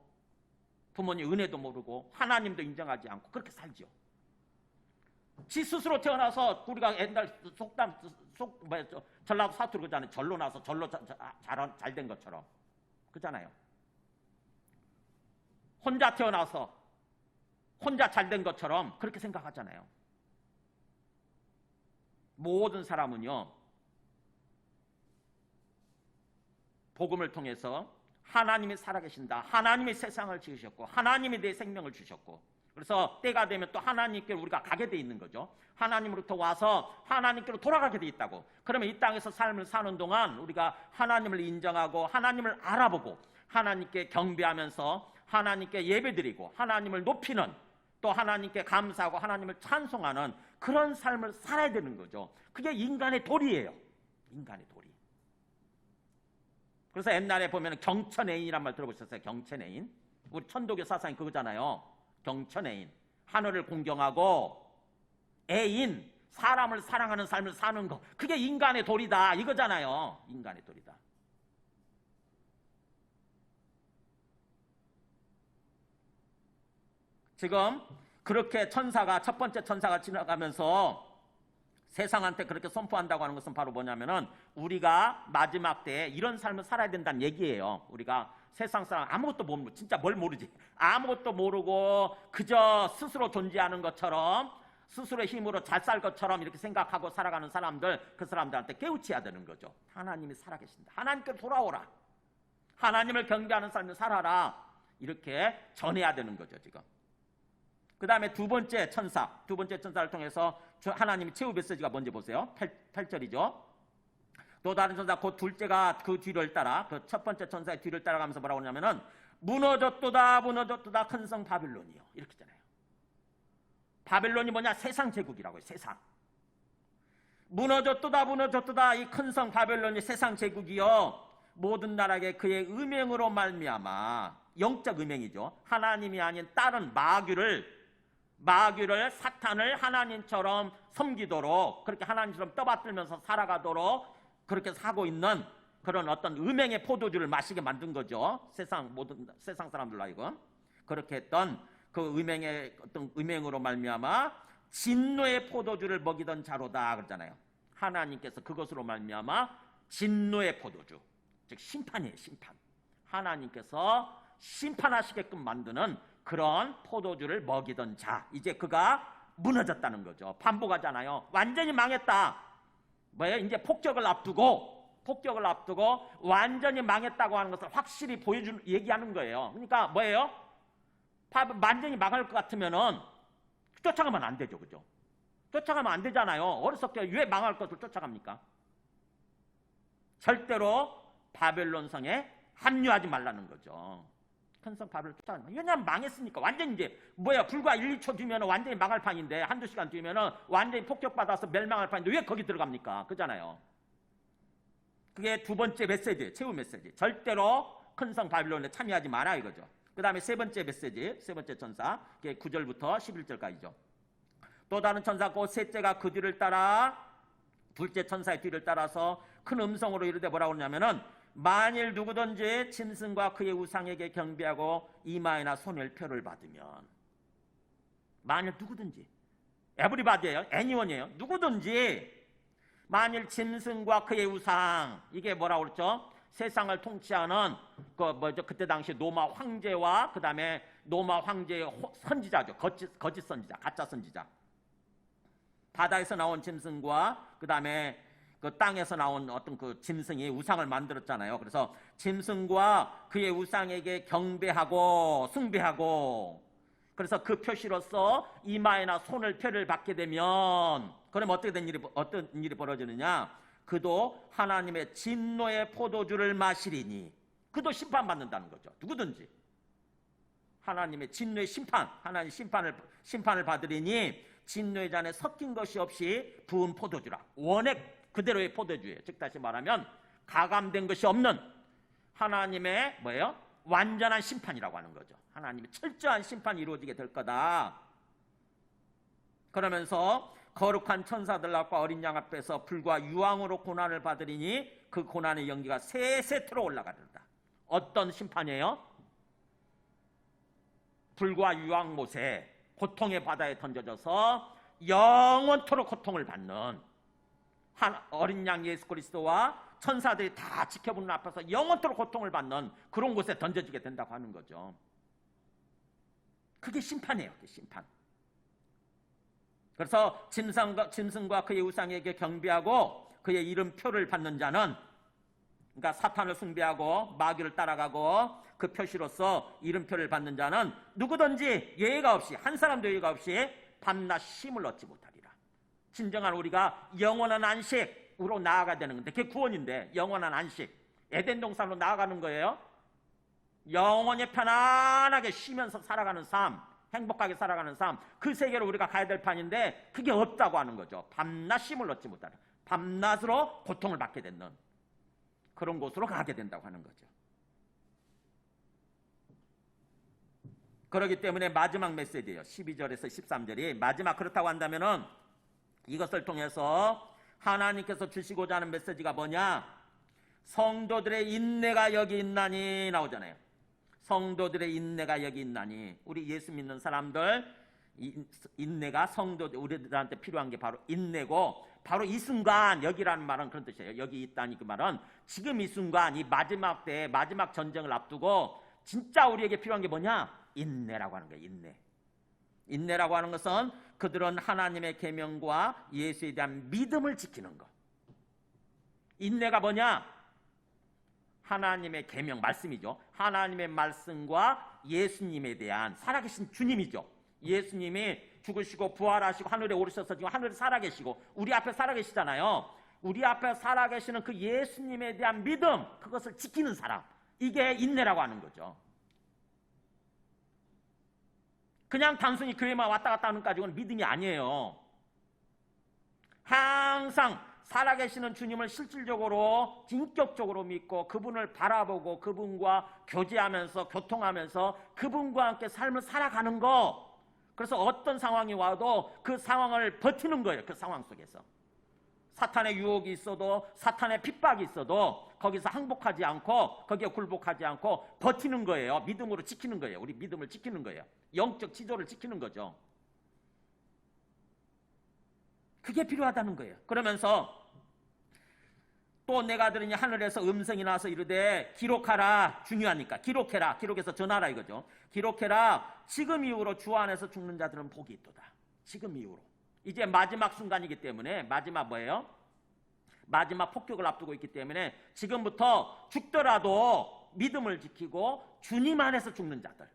Speaker 1: 부모님 은혜도 모르고 하나님도 인정하지 않고 그렇게 살죠. 지 스스로 태어나서 우리가 옛날 전라도 사투리 그러잖아요. 절로 나서 절로 잘 된 것처럼 그잖아요. 혼자 태어나서 혼자 잘 된 것처럼 그렇게 생각하잖아요. 모든 사람은요, 복음을 통해서 하나님이 살아계신다. 하나님이 세상을 지으셨고 하나님이 내 생명을 주셨고, 그래서 때가 되면 또 하나님께로 우리가 가게 돼 있는 거죠. 하나님으로부터 와서 하나님께로 돌아가게 돼 있다고. 그러면 이 땅에서 삶을 사는 동안 우리가 하나님을 인정하고 하나님을 알아보고 하나님께 경배하면서 하나님께 예배드리고 하나님을 높이는, 또 하나님께 감사하고 하나님을 찬송하는 그런 삶을 살아야 되는 거죠. 그게 인간의 도리예요. 인간의 도리. 그래서 옛날에 보면 경천애인이란 말 들어보셨어요? 경천애인. 우리 천도교 사상이 그거잖아요. 경천애인. 하늘을 공경하고 애인, 사람을 사랑하는 삶을 사는 거, 그게 인간의 도리다 이거잖아요. 인간의 도리다. 지금 그렇게 천사가, 첫 번째 천사가 지나가면서 세상한테 그렇게 선포한다고 하는 것은 바로 뭐냐면은 우리가 마지막 때에 이런 삶을 살아야 된다는 얘기예요. 우리가 세상 사람 아무것도 모르고, 진짜 뭘 모르지, 아무것도 모르고 그저 스스로 존재하는 것처럼, 스스로의 힘으로 잘 살 것처럼 이렇게 생각하고 살아가는 사람들, 그 사람들한테 깨우쳐야 되는 거죠. 하나님이 살아계신다. 하나님께 돌아오라. 하나님을 경배하는 삶을 살아라. 이렇게 전해야 되는 거죠, 지금. 그 다음에 두 번째 천사를 통해서 하나님이 최후 메시지가 뭔지 보세요. 8절이죠. 또 다른 천사, 곧 둘째가 그 뒤를 따라, 그 첫 번째 천사의 뒤를 따라가면서 뭐라고 하냐면은 무너졌도다 무너졌도다 큰 성 바빌론이요, 이렇게 있잖아요. 바빌론이 뭐냐? 세상 제국이라고요. 세상. 무너졌도다 무너졌도다 이 큰 성 바빌론이 세상 제국이요, 모든 나라에게 그의 음행으로 말미암아, 영적 음행이죠. 하나님이 아닌 다른 마귀를 사탄을 하나님처럼 섬기도록, 그렇게 하나님처럼 떠받들면서 살아가도록 그렇게 사고 있는 그런 어떤 음행의 포도주를 마시게 만든 거죠. 모든 세상 사람들로 하여금 그렇게 했던 그 음행의 어떤 음행으로 말미암아 진노의 포도주를 먹이던 자로다 그러잖아요. 하나님께서 그것으로 말미암아 진노의 포도주, 즉 심판이에요. 심판. 하나님께서 심판하시게끔 만드는 그런 포도주를 먹이던 자, 이제 그가 무너졌다는 거죠. 반복하잖아요. 완전히 망했다. 뭐예요? 이제 폭격을 앞두고 완전히 망했다고 하는 것을 확실히 얘기하는 거예요. 그러니까 뭐예요? 완전히 망할 것 같으면은 쫓아가면 안 되죠, 그죠? 쫓아가면 안 되잖아요. 어렸을 때 왜 망할 것을 쫓아갑니까? 절대로 바벨론 성에 합류하지 말라는 거죠. 큰 성 바벨론 쫓아가면. 왜냐하면 망했으니까. 완전히 이제 불과 1, 2초 뒤면 완전히 망할 판인데, 한두 시간 뒤면 완전히 폭격받아서 멸망할 판인데 왜 거기 들어갑니까? 그잖아요. 그게 두 번째 메시지, 최후 메시지. 절대로 큰 성 바빌론에 참여하지 마라 이거죠. 그 다음에 세 번째 메시지, 세 번째 천사, 그게 9절부터 11절까지죠. 또 다른 천사 곧 셋째가 그 뒤를 따라, 둘째 천사의 뒤를 따라서 큰 음성으로 이르되 뭐라고 그러냐면은 만일 누구든지 짐승과 그의 우상에게 경배하고 이마에나 손을 표를 받으면, 만일 누구든지, 에브리바디예요, 애니원이에요. 누구든지 만일 짐승과 그의 우상, 이게 뭐라고 그랬죠? 세상을 통치하는 그때 당시 로마 황제와 그 다음에 로마 황제의 선지자죠. 거짓 선지자, 가짜 선지자. 바다에서 나온 짐승과 그 다음에 그 땅에서 나온 어떤 그 짐승이 우상을 만들었잖아요. 그래서 짐승과 그의 우상에게 경배하고 숭배하고, 그래서 그 표시로서 이마에나 손을 표를 받게 되면, 그럼 어떤 일이 벌어지느냐? 그도 하나님의 진노의 포도주를 마시리니, 그도 심판받는다는 거죠. 누구든지 하나님의 진노의 심판, 하나님 심판을 받으리니 진노의 잔에 섞인 것이 없이 부은 포도주라. 원액 그대로의 포도주예요. 즉 다시 말하면 가감된 것이 없는 하나님의 완전한 심판이라고 하는 거죠. 하나님의 철저한 심판이 이루어지게 될 거다. 그러면서 거룩한 천사들 앞과 어린 양 앞에서 불과 유황으로 고난을 받으리니 그 고난의 연기가 세세토록 올라가리로다. 어떤 심판이에요? 불과 유황못에 고통의 바다에 던져져서 영원토록 고통을 받는 어린 양 예수 그리스도와 천사들이 다 지켜보는 앞에서 영원토록 고통을 받는 그런 곳에 던져지게 된다고 하는 거죠. 그게 심판이에요. 그게 심판. 그래서 짐승과 그의 우상에게 경배하고 그의 이름표를 받는 자는, 그러니까 사탄을 숭배하고 마귀를 따라가고 그 표시로서 이름표를 받는 자는 누구든지 예외가 없이, 한 사람도 예외가 없이 밤낮 쉼을 얻지 못하리라. 진정한 우리가 영원한 안식으로 나아가야 되는 건데, 그게 구원인데 영원한 안식, 에덴 동산으로 나아가는 거예요. 영원히 편안하게 쉬면서 살아가는 삶, 행복하게 살아가는 삶, 그 세계로 우리가 가야 될 판인데 그게 없다고 하는 거죠. 밤낮 쉼을 얻지 못하는, 밤낮으로 고통을 받게 되는 그런 곳으로 가게 된다고 하는 거죠. 그렇기 때문에 마지막 메시지예요. 12절에서 13절이 마지막. 그렇다고 한다면은 이것을 통해서 하나님께서 주시고자 하는 메시지가 뭐냐? 성도들의 인내가 여기 있나니 나오잖아요. 성도들의 인내가 여기 있나니. 우리 예수 믿는 사람들 인내가 성도들, 우리들한테 필요한 게 바로 인내고, 바로 이 순간, 여기라는 말은 그런 뜻이에요. 여기 있다니 그 말은 지금 이 순간, 이 마지막 때, 마지막 전쟁을 앞두고 진짜 우리에게 필요한 게 뭐냐? 인내라고 하는 거예요. 인내. 인내라고 하는 것은 그들은 하나님의 계명과 예수에 대한 믿음을 지키는 것. 인내가 뭐냐? 하나님의 계명, 말씀이죠. 하나님의 말씀과 예수님에 대한, 살아계신 주님이죠. 예수님이 죽으시고 부활하시고 하늘에 오르셔서 지금 하늘에 살아계시고 우리 앞에 살아계시잖아요. 우리 앞에 살아계시는 그 예수님에 대한 믿음, 그것을 지키는 사람, 이게 인내라고 하는 거죠. 그냥 단순히 교회만 왔다 갔다 하는 까지는 믿음이 아니에요. 항상 살아계시는 주님을 실질적으로, 인격적으로 믿고 그분을 바라보고 그분과 교제하면서, 교통하면서 그분과 함께 삶을 살아가는 거. 그래서 어떤 상황이 와도 그 상황을 버티는 거예요. 그 상황 속에서. 사탄의 유혹이 있어도, 사탄의 핍박이 있어도 거기서 항복하지 않고, 거기에 굴복하지 않고 버티는 거예요. 믿음으로 지키는 거예요. 우리 믿음을 지키는 거예요. 영적 지도를 지키는 거죠. 그게 필요하다는 거예요. 그러면서 또 내가 들으니 하늘에서 음성이 나서 이르되 기록하라. 중요하니까 기록해라. 기록해서 전하라 이거죠. 기록해라. 지금 이후로 주 안에서 죽는 자들은 복이 있도다. 지금 이후로. 이제 마지막 순간이기 때문에, 마지막 뭐예요? 마지막 폭격을 앞두고 있기 때문에 지금부터 죽더라도 믿음을 지키고 주님 안에서 죽는 자들,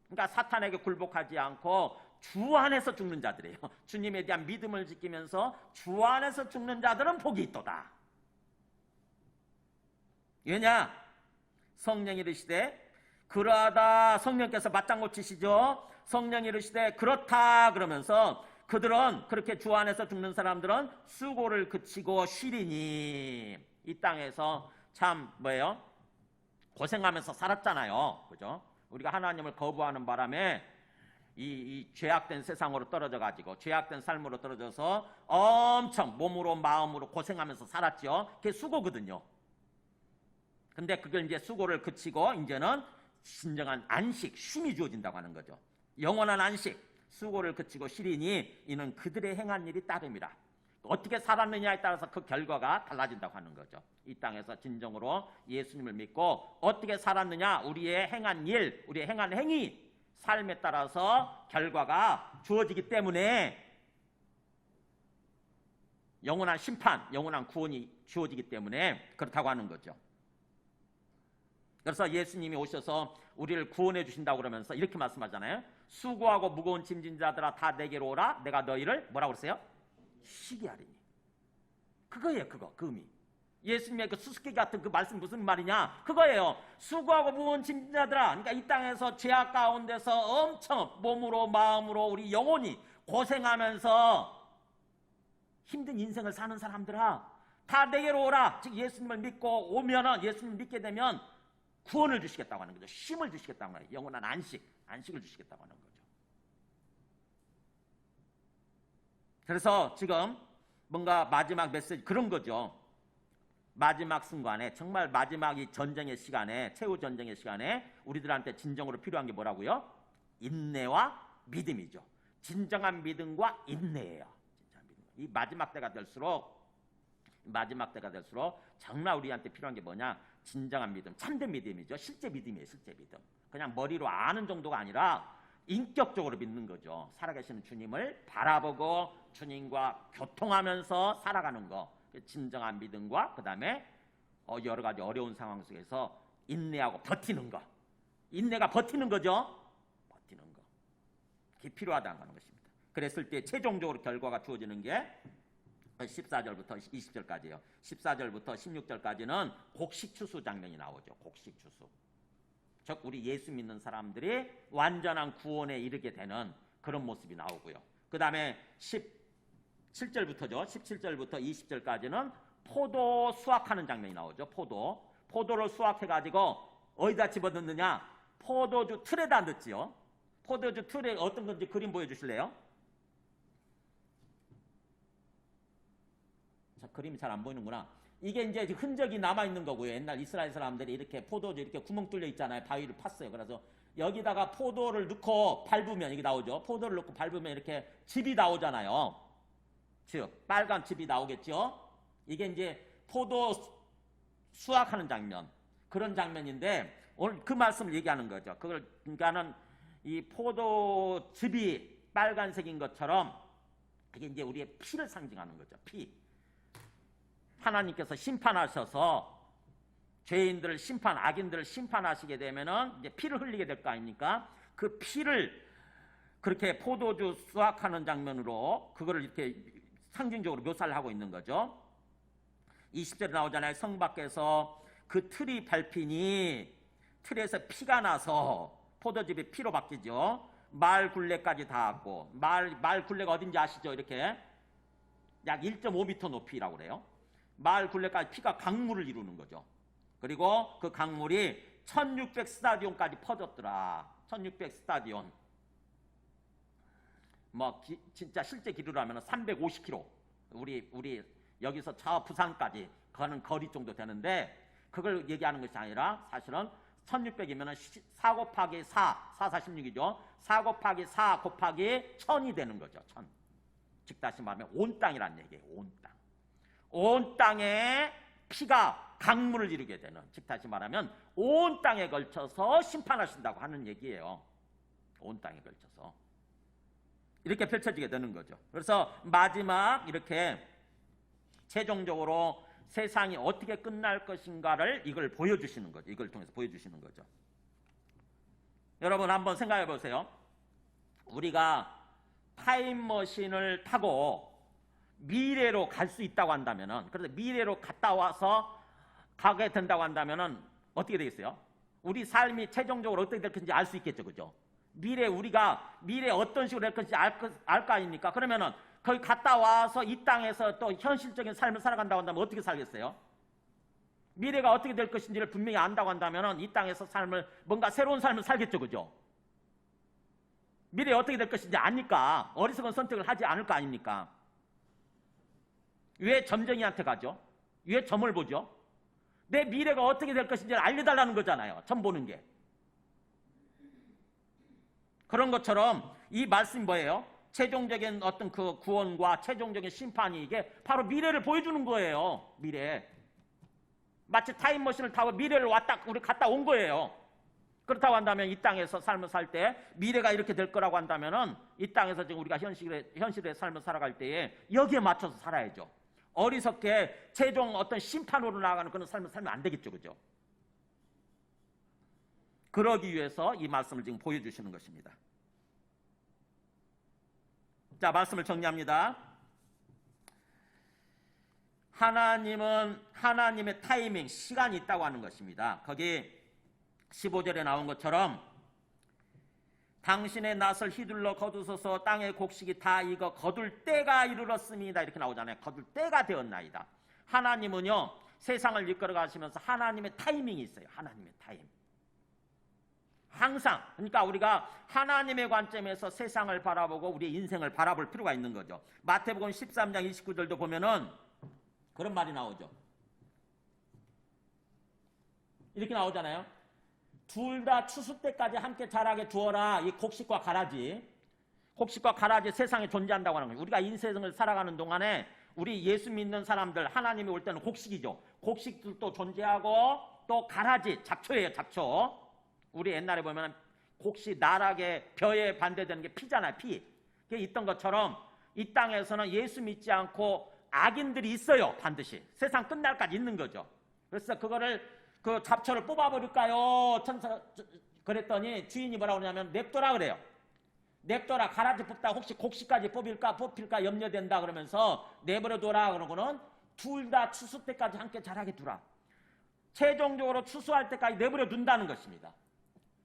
Speaker 1: 그러니까 사탄에게 굴복하지 않고 주 안에서 죽는 자들이에요. 주님에 대한 믿음을 지키면서 주 안에서 죽는 자들은 복이 있도다. 왜냐? 성령이 이르시되 그러하다. 성령께서 맞장구 치시죠. 성령이 이르시되 그렇다 그러면서 그들은, 그렇게 주 안에서 죽는 사람들은 수고를 그치고 쉬리니. 이 땅에서 참 뭐예요? 고생하면서 살았잖아요. 그죠? 우리가 하나님을 거부하는 바람에 이 죄악된 세상으로 떨어져 가지고, 죄악된 삶으로 떨어져서 엄청 몸으로 마음으로 고생하면서 살았죠. 그게 수고거든요. 근데 그걸 이제 수고를 그치고 이제는 진정한 안식, 쉼이 주어진다고 하는 거죠. 영원한 안식, 수고를 그치고 쉬리니 이는 그들의 행한 일이 따름이라. 어떻게 살았느냐에 따라서 그 결과가 달라진다고 하는 거죠. 이 땅에서 진정으로 예수님을 믿고 어떻게 살았느냐, 우리의 행한 일, 우리의 행한 행위, 삶에 따라서 결과가 주어지기 때문에 영원한 심판, 영원한 구원이 주어지기 때문에 그렇다고 하는 거죠. 그래서 예수님이 오셔서 우리를 구원해 주신다고 그러면서 이렇게 말씀하잖아요. 수고하고 무거운 짐진 자들아 다 내게로 오라. 내가 너희를 뭐라고 그랬어요? 쉬게 하리니. 그거예요. 그거, 그 의미. 예수님의 그 수수께끼 같은 그 말씀 무슨 말이냐? 그거예요. 수고하고 무거운 짐진 자들아. 그러니까 이 땅에서 죄악 가운데서 엄청 몸으로 마음으로 우리 영혼이 고생하면서 힘든 인생을 사는 사람들아, 다 내게로 오라. 즉 예수님을 믿고 오면은, 예수님을 믿게 되면 구원을 주시겠다고 하는 거죠. 쉼을 주시겠다고 하는 거예요. 영원한 안식을 주시겠다고 하는 거죠. 그래서 지금 뭔가 마지막 메시지 그런 거죠. 마지막 순간에, 정말 마지막 이 전쟁의 시간에, 최후 전쟁의 시간에 우리들한테 진정으로 필요한 게 뭐라고요? 인내와 믿음이죠. 진정한 믿음과 인내예요. 이 마지막 때가 될수록 정말 우리한테 필요한 게 뭐냐? 진정한 믿음, 참된 믿음이죠. 실제 믿음이에요. 실제 믿음. 그냥 머리로 아는 정도가 아니라 인격적으로 믿는 거죠. 살아계시는 주님을 바라보고 주님과 교통하면서 살아가는 거. 진정한 믿음과 그 다음에 여러 가지 어려운 상황 속에서 인내하고 버티는 거. 인내가 버티는 거죠. 버티는 거. 그게 필요하다는 것입니다. 그랬을 때 최종적으로 결과가 주어지는 게 14절부터 20절까지예요. 14절부터 16절까지는 곡식추수 장면이 나오죠. 곡식추수. 즉 우리 예수 믿는 사람들이 완전한 구원에 이르게 되는 그런 모습이 나오고요. 그 다음에 17절부터죠. 17절부터 20절까지는 포도 수확하는 장면이 나오죠. 포도를 수확해가지고 어디다 집어넣느냐? 포도주 틀에다 넣지요. 포도주 틀에 어떤 건지 그림 보여주실래요? 자, 그림이 잘 안 보이는구나. 이게 이제 흔적이 남아있는 거고요. 옛날 이스라엘 사람들이 이렇게 포도주 이렇게 구멍 뚫려 있잖아요. 바위를 팠어요. 그래서 여기다가 포도를 넣고 밟으면 이게 나오죠. 포도를 넣고 밟으면 이렇게 즙이 나오잖아요. 즉 빨간 즙이 나오겠죠. 이게 이제 포도 수확하는 장면, 그런 장면인데 오늘 그 말씀을 얘기하는 거죠. 그러니까는 이 포도즙이 빨간색인 것처럼 이게 이제 우리의 피를 상징하는 거죠. 피. 하나님께서 심판하셔서 죄인들을 악인들을 심판하시게 되면은 이제 피를 흘리게 될 거 아닙니까? 그 피를 그렇게 포도주 수확하는 장면으로 그거를 이렇게 상징적으로 묘사를 하고 있는 거죠. 20절에 나오잖아요. 성 밖에서 그 틀이 밟히니 틀에서 피가 나서 포도즙이 피로 바뀌죠. 말 굴레까지 닿았고, 말 굴레가 어딘지 아시죠? 이렇게 약 1.5m 높이라고 그래요. 말 굴레까지 피가 강물을 이루는 거죠. 그리고 그 강물이 1600 스타디온까지 퍼졌더라. 1600 스타디온. 진짜 실제 길이로 하면 350km. 우리 여기서 저 부산까지 가는 거리 정도 되는데, 그걸 얘기하는 것이 아니라 사실은 1600이면 4 곱하기 4, 446이죠. 4 곱하기 4 곱하기 1000이 되는 거죠. 1000. 즉 다시 말하면 온 땅이란 얘기예요. 온 땅. 온 땅에 피가 강물을 이루게 되는, 즉 다시 말하면 온 땅에 걸쳐서 심판하신다고 하는 얘기예요. 온 땅에 걸쳐서 이렇게 펼쳐지게 되는 거죠. 그래서 마지막 이렇게 최종적으로 세상이 어떻게 끝날 것인가를 이걸 보여주시는 거죠. 이걸 통해서 보여주시는 거죠. 여러분 한번 생각해 보세요. 우리가 타임머신을 타고 미래로 갈 수 있다고 한다면은, 그래서 미래로 갔다 와서 가게 된다고 한다면은 어떻게 되겠어요? 우리 삶이 최종적으로 어떻게 될 건지 알 수 있겠죠, 그죠? 우리가 미래 어떤 식으로 될 건지 알 거 아닙니까? 그러면은 거기 갔다 와서 이 땅에서 또 현실적인 삶을 살아간다고 한다면 어떻게 살겠어요? 미래가 어떻게 될 것인지를 분명히 안다고 한다면은 이 땅에서 뭔가 새로운 삶을 살겠죠, 그죠? 미래 어떻게 될 것인지 아니까 어리석은 선택을 하지 않을 거 아닙니까? 왜 점쟁이한테 가죠? 왜 점을 보죠? 내 미래가 어떻게 될 것인지를 알려달라는 거잖아요. 점 보는 게. 그런 것처럼 이 말씀이 뭐예요? 최종적인 어떤 그 구원과 최종적인 심판이 이게 바로 미래를 보여주는 거예요. 미래. 마치 타임머신을 타고 미래를 우리 갔다 온 거예요. 그렇다고 한다면 이 땅에서 삶을 살 때 미래가 이렇게 될 거라고 한다면은 이 땅에서 지금 우리가 현실의 삶을 살아갈 때에 여기에 맞춰서 살아야죠. 어리석게 최종 어떤 심판으로 나아가는 그런 삶을 살면 안 되겠죠, 그죠? 그러기 위해서 이 말씀을 지금 보여주시는 것입니다. 자, 말씀을 정리합니다. 하나님은 하나님의 타이밍, 시간이 있다고 하는 것입니다. 거기 15절에 나온 것처럼 당신의 낫을 휘둘러 거두소서 땅의 곡식이 다 익어 거둘 때가 이르렀습니다. 이렇게 나오잖아요. 거둘 때가 되었나이다. 하나님은요, 세상을 이끌어 가시면서 하나님의 타이밍이 있어요. 하나님의 타이밍. 항상, 그러니까 우리가 하나님의 관점에서 세상을 바라보고 우리의 인생을 바라볼 필요가 있는 거죠. 마태복음 13장 29절도 보면은 그런 말이 나오죠. 이렇게 나오잖아요. 둘 다 추수 때까지 함께 자라게 두어라. 이 곡식과 가라지. 곡식과 가라지 세상에 존재한다고 하는 거예요. 우리가 인생을 살아가는 동안에 우리 예수 믿는 사람들, 하나님이 올 때는 곡식이죠. 곡식들도 존재하고 또 가라지, 잡초예요, 잡초. 우리 옛날에 보면 곡식, 나락의 벼에 반대되는 게 피잖아요, 피. 그게 있던 것처럼 이 땅에서는 예수 믿지 않고 악인들이 있어요, 반드시. 세상 끝날까지 있는 거죠. 그래서 그 잡초를 뽑아버릴까요? 그랬더니 주인이 뭐라고 그러냐면 냅둬라 그래요. 냅둬라. 가라지 뽑다 혹시 곡식까지 뽑힐까 염려된다 그러면서 내버려둬라. 그러고는 둘 다 추수 때까지 함께 자라게 두라. 최종적으로 추수할 때까지 내버려둔다는 것입니다.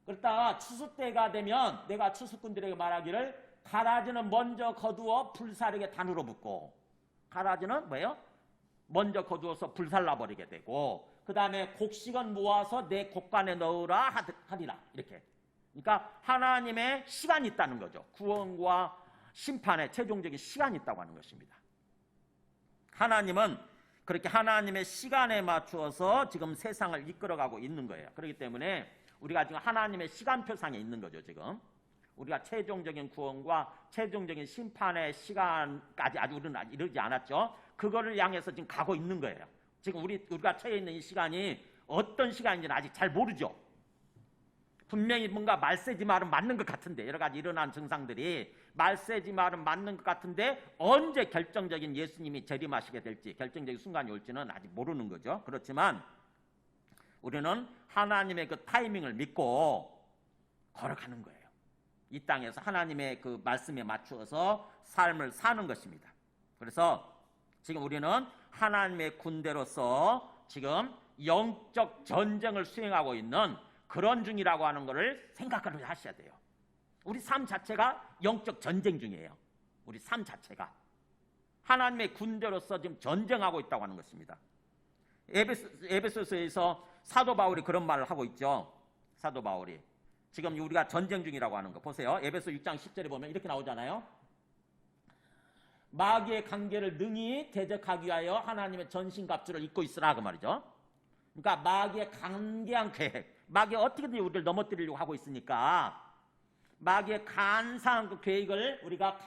Speaker 1: 그러다가 추수 때가 되면 내가 추수꾼들에게 말하기를 가라지는 먼저 거두어 불사르게 단으로 붓고, 가라지는 뭐예요? 먼저 거두어서 불살라버리게 되고, 그 다음에 곡식은 모아서 내 곡간에 넣으라 하리라. 이렇게. 그러니까 하나님의 시간이 있다는 거죠. 구원과 심판의 최종적인 시간이 있다고 하는 것입니다. 하나님은 그렇게 하나님의 시간에 맞추어서 지금 세상을 이끌어가고 있는 거예요. 그렇기 때문에 우리가 지금 하나님의 시간표상에 있는 거죠. 지금 우리가 최종적인 구원과 최종적인 심판의 시간까지 아직 우리는 이르지 않았죠. 그거를 향해서 지금 가고 있는 거예요. 지금 우리가 처해 있는 이 시간이 어떤 시간인지는 아직 잘 모르죠. 분명히 뭔가 말세지 말은 맞는 것 같은데, 여러 가지 일어난 증상들이 말세지 말은 맞는 것 같은데 언제 결정적인 예수님이 재림하시게 될지, 결정적인 순간이 올지는 아직 모르는 거죠. 그렇지만 우리는 하나님의 그 타이밍을 믿고 걸어가는 거예요. 이 땅에서 하나님의 그 말씀에 맞추어서 삶을 사는 것입니다. 그래서 지금 우리는 하나님의 군대로서 지금 영적 전쟁을 수행하고 있는 그런 중이라고 하는 것을 생각을 하셔야 돼요. 우리 삶 자체가 영적 전쟁 중이에요. 우리 삶 자체가 하나님의 군대로서 지금 전쟁하고 있다고 하는 것입니다. 에베소서에서 사도 바울이 그런 말을 하고 있죠. 사도 바울이 지금 우리가 전쟁 중이라고 하는 거 보세요. 에베소 6장 10절에 보면 이렇게 나오잖아요. 마귀의 관계를 능히 대적하기 위하여 하나님의 전신갑주를 입고 있으라, 그 말이죠. 그러니까 마귀의 간계한 계획, 마귀가 어떻게든 우리를 넘어뜨리려고 하고 있으니까 마귀의 간사한 그 계획을 우리가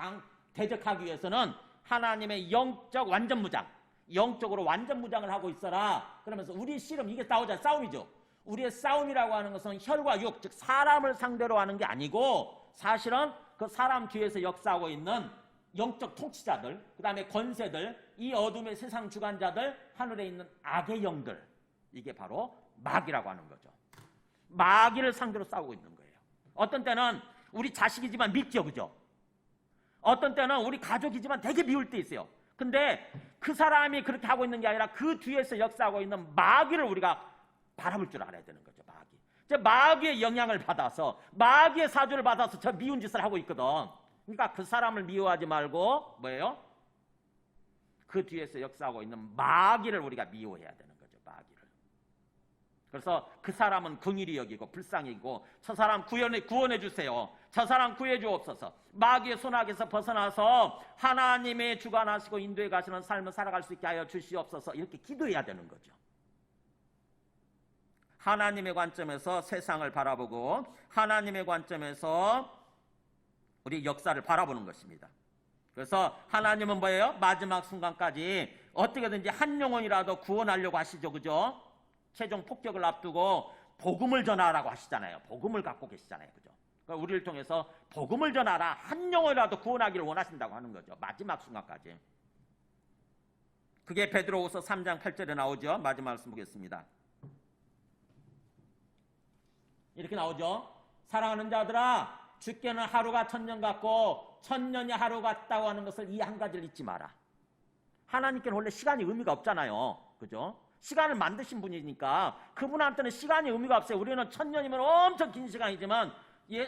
Speaker 1: 대적하기 위해서는 하나님의 영적 완전 무장, 영적으로 완전 무장을 하고 있어라. 그러면서 우리 씨름, 이게 싸움이죠. 우리의 싸움이라고 하는 것은 혈과 육, 즉 사람을 상대로 하는 게 아니고 사실은 그 사람 뒤에서 역사하고 있는 영적 통치자들, 그 다음에 권세들, 이 어둠의 세상 주관자들, 하늘에 있는 악의 영들, 이게 바로 마귀라고 하는 거죠. 마귀를 상대로 싸우고 있는 거예요. 어떤 때는 우리 자식이지만 믿죠, 그죠? 어떤 때는 우리 가족이지만 되게 미울 때 있어요. 근데 그 사람이 그렇게 하고 있는 게 아니라 그 뒤에서 역사하고 있는 마귀를 우리가 바라볼 줄 알아야 되는 거죠. 마귀의 영향을 받아서, 마귀의 사주를 받아서 저 미운 짓을 하고 있거든. 그러니까 그 사람을 미워하지 말고 뭐예요? 그 뒤에서 역사하고 있는 마귀를 우리가 미워해야 되는 거죠. 마귀를. 그래서 그 사람은 긍휼히 여기고 불쌍히 여기고, 저 사람 구원해 주세요. 저 사람 구해 주옵소서. 마귀의 손아귀에서 벗어나서 하나님의 주관하시고 인도해 가시는 삶을 살아갈 수 있게 하여 주시옵소서. 이렇게 기도해야 되는 거죠. 하나님의 관점에서 세상을 바라보고 하나님의 관점에서 우리 역사를 바라보는 것입니다. 그래서 하나님은 뭐예요? 마지막 순간까지 어떻게든지 한 영혼이라도 구원하려고 하시죠. 그죠? 최종 폭격을 앞두고 복음을 전하라고 하시잖아요. 복음을 갖고 계시잖아요. 그죠? 그러니까 우리를 통해서 복음을 전하라, 한 영혼이라도 구원하기를 원하신다고 하는 거죠. 마지막 순간까지. 그게 베드로후서 3장 8절에 나오죠. 마지막 말씀 보겠습니다. 이렇게 나오죠. 사랑하는 자들아, 주께는 하루가 천년 같고 천년이 하루 같다고 하는 것을 이 한 가지를 잊지 마라. 하나님께는 원래 시간이 의미가 없잖아요. 그죠? 시간을 만드신 분이니까 그분한테는 시간이 의미가 없어요. 우리는 천년이면 엄청 긴 시간이지만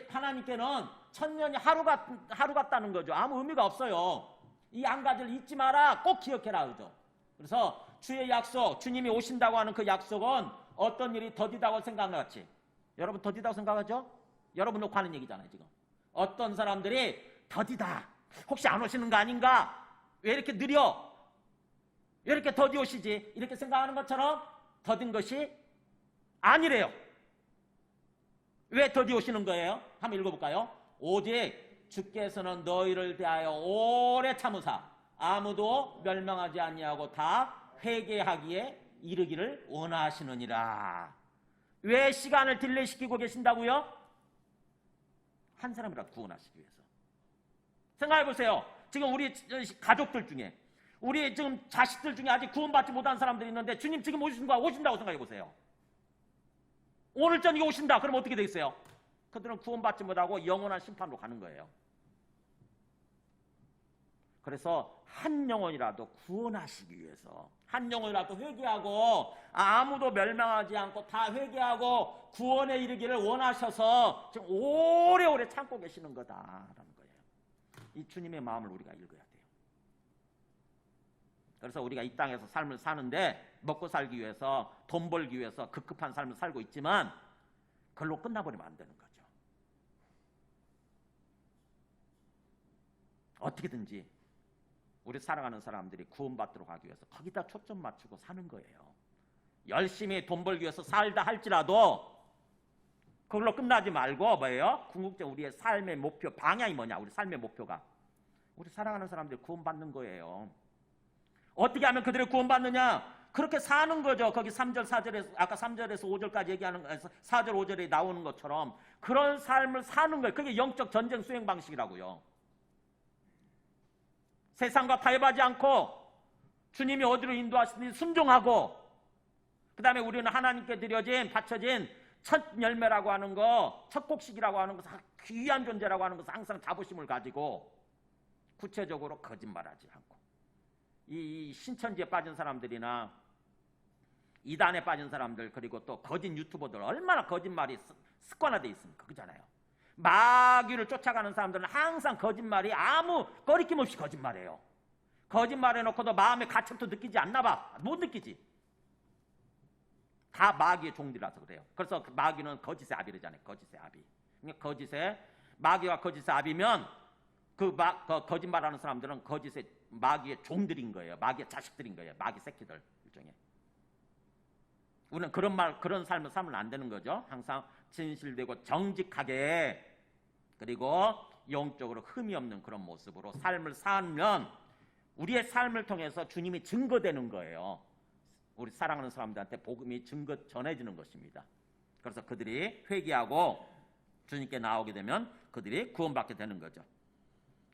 Speaker 1: 하나님께는 천년이 하루 같다는 거죠. 아무 의미가 없어요. 이 한 가지를 잊지 마라. 꼭 기억해라. 그죠? 그래서 주의 약속, 주님이 오신다고 하는 그 약속은 어떤 일이 더디다고 생각하지? 여러분 더디다고 생각하죠? 여러분 놓고 하는 얘기잖아요. 지금 어떤 사람들이 더디다, 혹시 안 오시는 거 아닌가, 왜 이렇게 느려, 왜 이렇게 더디 오시지, 이렇게 생각하는 것처럼 더딘 것이 아니래요. 왜 더디 오시는 거예요? 한번 읽어볼까요? 오직 주께서는 너희를 대하여 오래 참으사 아무도 멸망하지 아니하고 다 회개하기에 이르기를 원하시느니라. 왜 시간을 딜레이시키고 계신다고요? 한 사람이라도 구원하시기 위해서. 생각해 보세요. 지금 우리 가족들 중에, 우리 지금 자식들 중에 아직 구원받지 못한 사람들이 있는데 주님 지금 오신다고 생각해 보세요. 오늘 저녁에 오신다. 그럼 어떻게 되겠어요? 그들은 구원받지 못하고 영원한 심판으로 가는 거예요. 그래서 한 영혼이라도 구원하시기 위해서, 한 영혼이라도 회개하고 아무도 멸망하지 않고 다 회개하고 구원에 이르기를 원하셔서 지금 오래오래 참고 계시는 거다라는 거예요. 이 주님의 마음을 우리가 읽어야 돼요. 그래서 우리가 이 땅에서 삶을 사는데 먹고 살기 위해서, 돈 벌기 위해서 급급한 삶을 살고 있지만 그걸로 끝나버리면 안 되는 거죠. 어떻게든지 우리 살아가는 사람들이 구원받도록 하기 위해서 거기다 초점 맞추고 사는 거예요. 열심히 돈 벌기 위해서 살다 할지라도 그걸로 끝나지 말고 뭐예요? 궁극적 우리의 삶의 목표, 방향이 뭐냐? 우리 삶의 목표가 우리 살아가는 사람들이 구원받는 거예요. 어떻게 하면 그들이 구원받느냐? 그렇게 사는 거죠. 거기 3절, 4절에서 아까 3절에서 5절까지 얘기하는 거에서 4절, 5절에 나오는 것처럼 그런 삶을 사는 거예요. 그게 영적 전쟁 수행 방식이라고요. 세상과 타협하지 않고 주님이 어디로 인도하시든지 순종하고, 그 다음에 우리는 하나님께 드려진, 바쳐진 첫 열매라고 하는 거, 첫 곡식이라고 하는 것은 귀한 존재라고 하는 것은 항상 자부심을 가지고 구체적으로 거짓말하지 않고, 이 신천지에 빠진 사람들이나 이단에 빠진 사람들, 그리고 또 거짓 유튜버들 얼마나 거짓말이 습관화되어 있습니까? 그잖아요. 마귀를 쫓아가는 사람들은 항상 거짓말이 아무 꺼리낌 없이 거짓말해요. 거짓말해놓고도 마음의 가책도 느끼지 않나 봐. 못 느끼지. 다 마귀의 종들이라서 그래요. 그래서 마귀는 거짓의 아비라잖아요. 거짓의 아비. 그러니까 거짓의, 마귀와 거짓의 아비면 그 거짓말하는 사람들은 거짓의 마귀의 종들인 거예요. 마귀의 자식들인 거예요. 마귀 새끼들 일종의. 우리는 그런 삶을 살면 안 되는 거죠. 항상 진실되고 정직하게, 그리고 영적으로 흠이 없는 그런 모습으로 삶을 살면 우리의 삶을 통해서 주님이 증거되는 거예요. 우리 사랑하는 사람들한테 복음이 전해지는 것입니다. 그래서 그들이 회개하고 주님께 나오게 되면 그들이 구원받게 되는 거죠.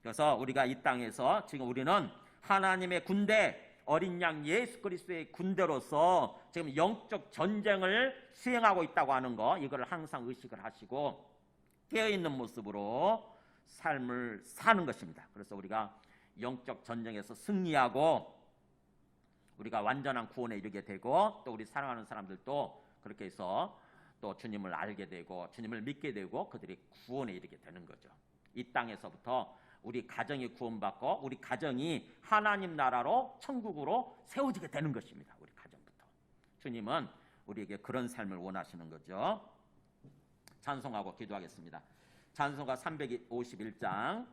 Speaker 1: 그래서 우리가 이 땅에서 지금 우리는 하나님의 군대, 어린 양 예수 그리스도의 군대로서 지금 영적 전쟁을 수행하고 있다고 하는 거, 이거를 항상 의식을 하시고 깨어있는 모습으로 삶을 사는 것입니다. 그래서 우리가 영적 전쟁에서 승리하고 우리가 완전한 구원에 이르게 되고, 또 우리 사랑하는 사람들도 그렇게 해서 또 주님을 알게 되고 주님을 믿게 되고 그들이 구원에 이르게 되는 거죠. 이 땅에서부터 우리 가정이 구원받고 우리 가정이 하나님 나라로, 천국으로 세워지게 되는 것입니다. 우리 가정부터. 주님은 우리에게 그런 삶을 원하시는 거죠. 찬송하고 기도하겠습니다. 찬송가 351장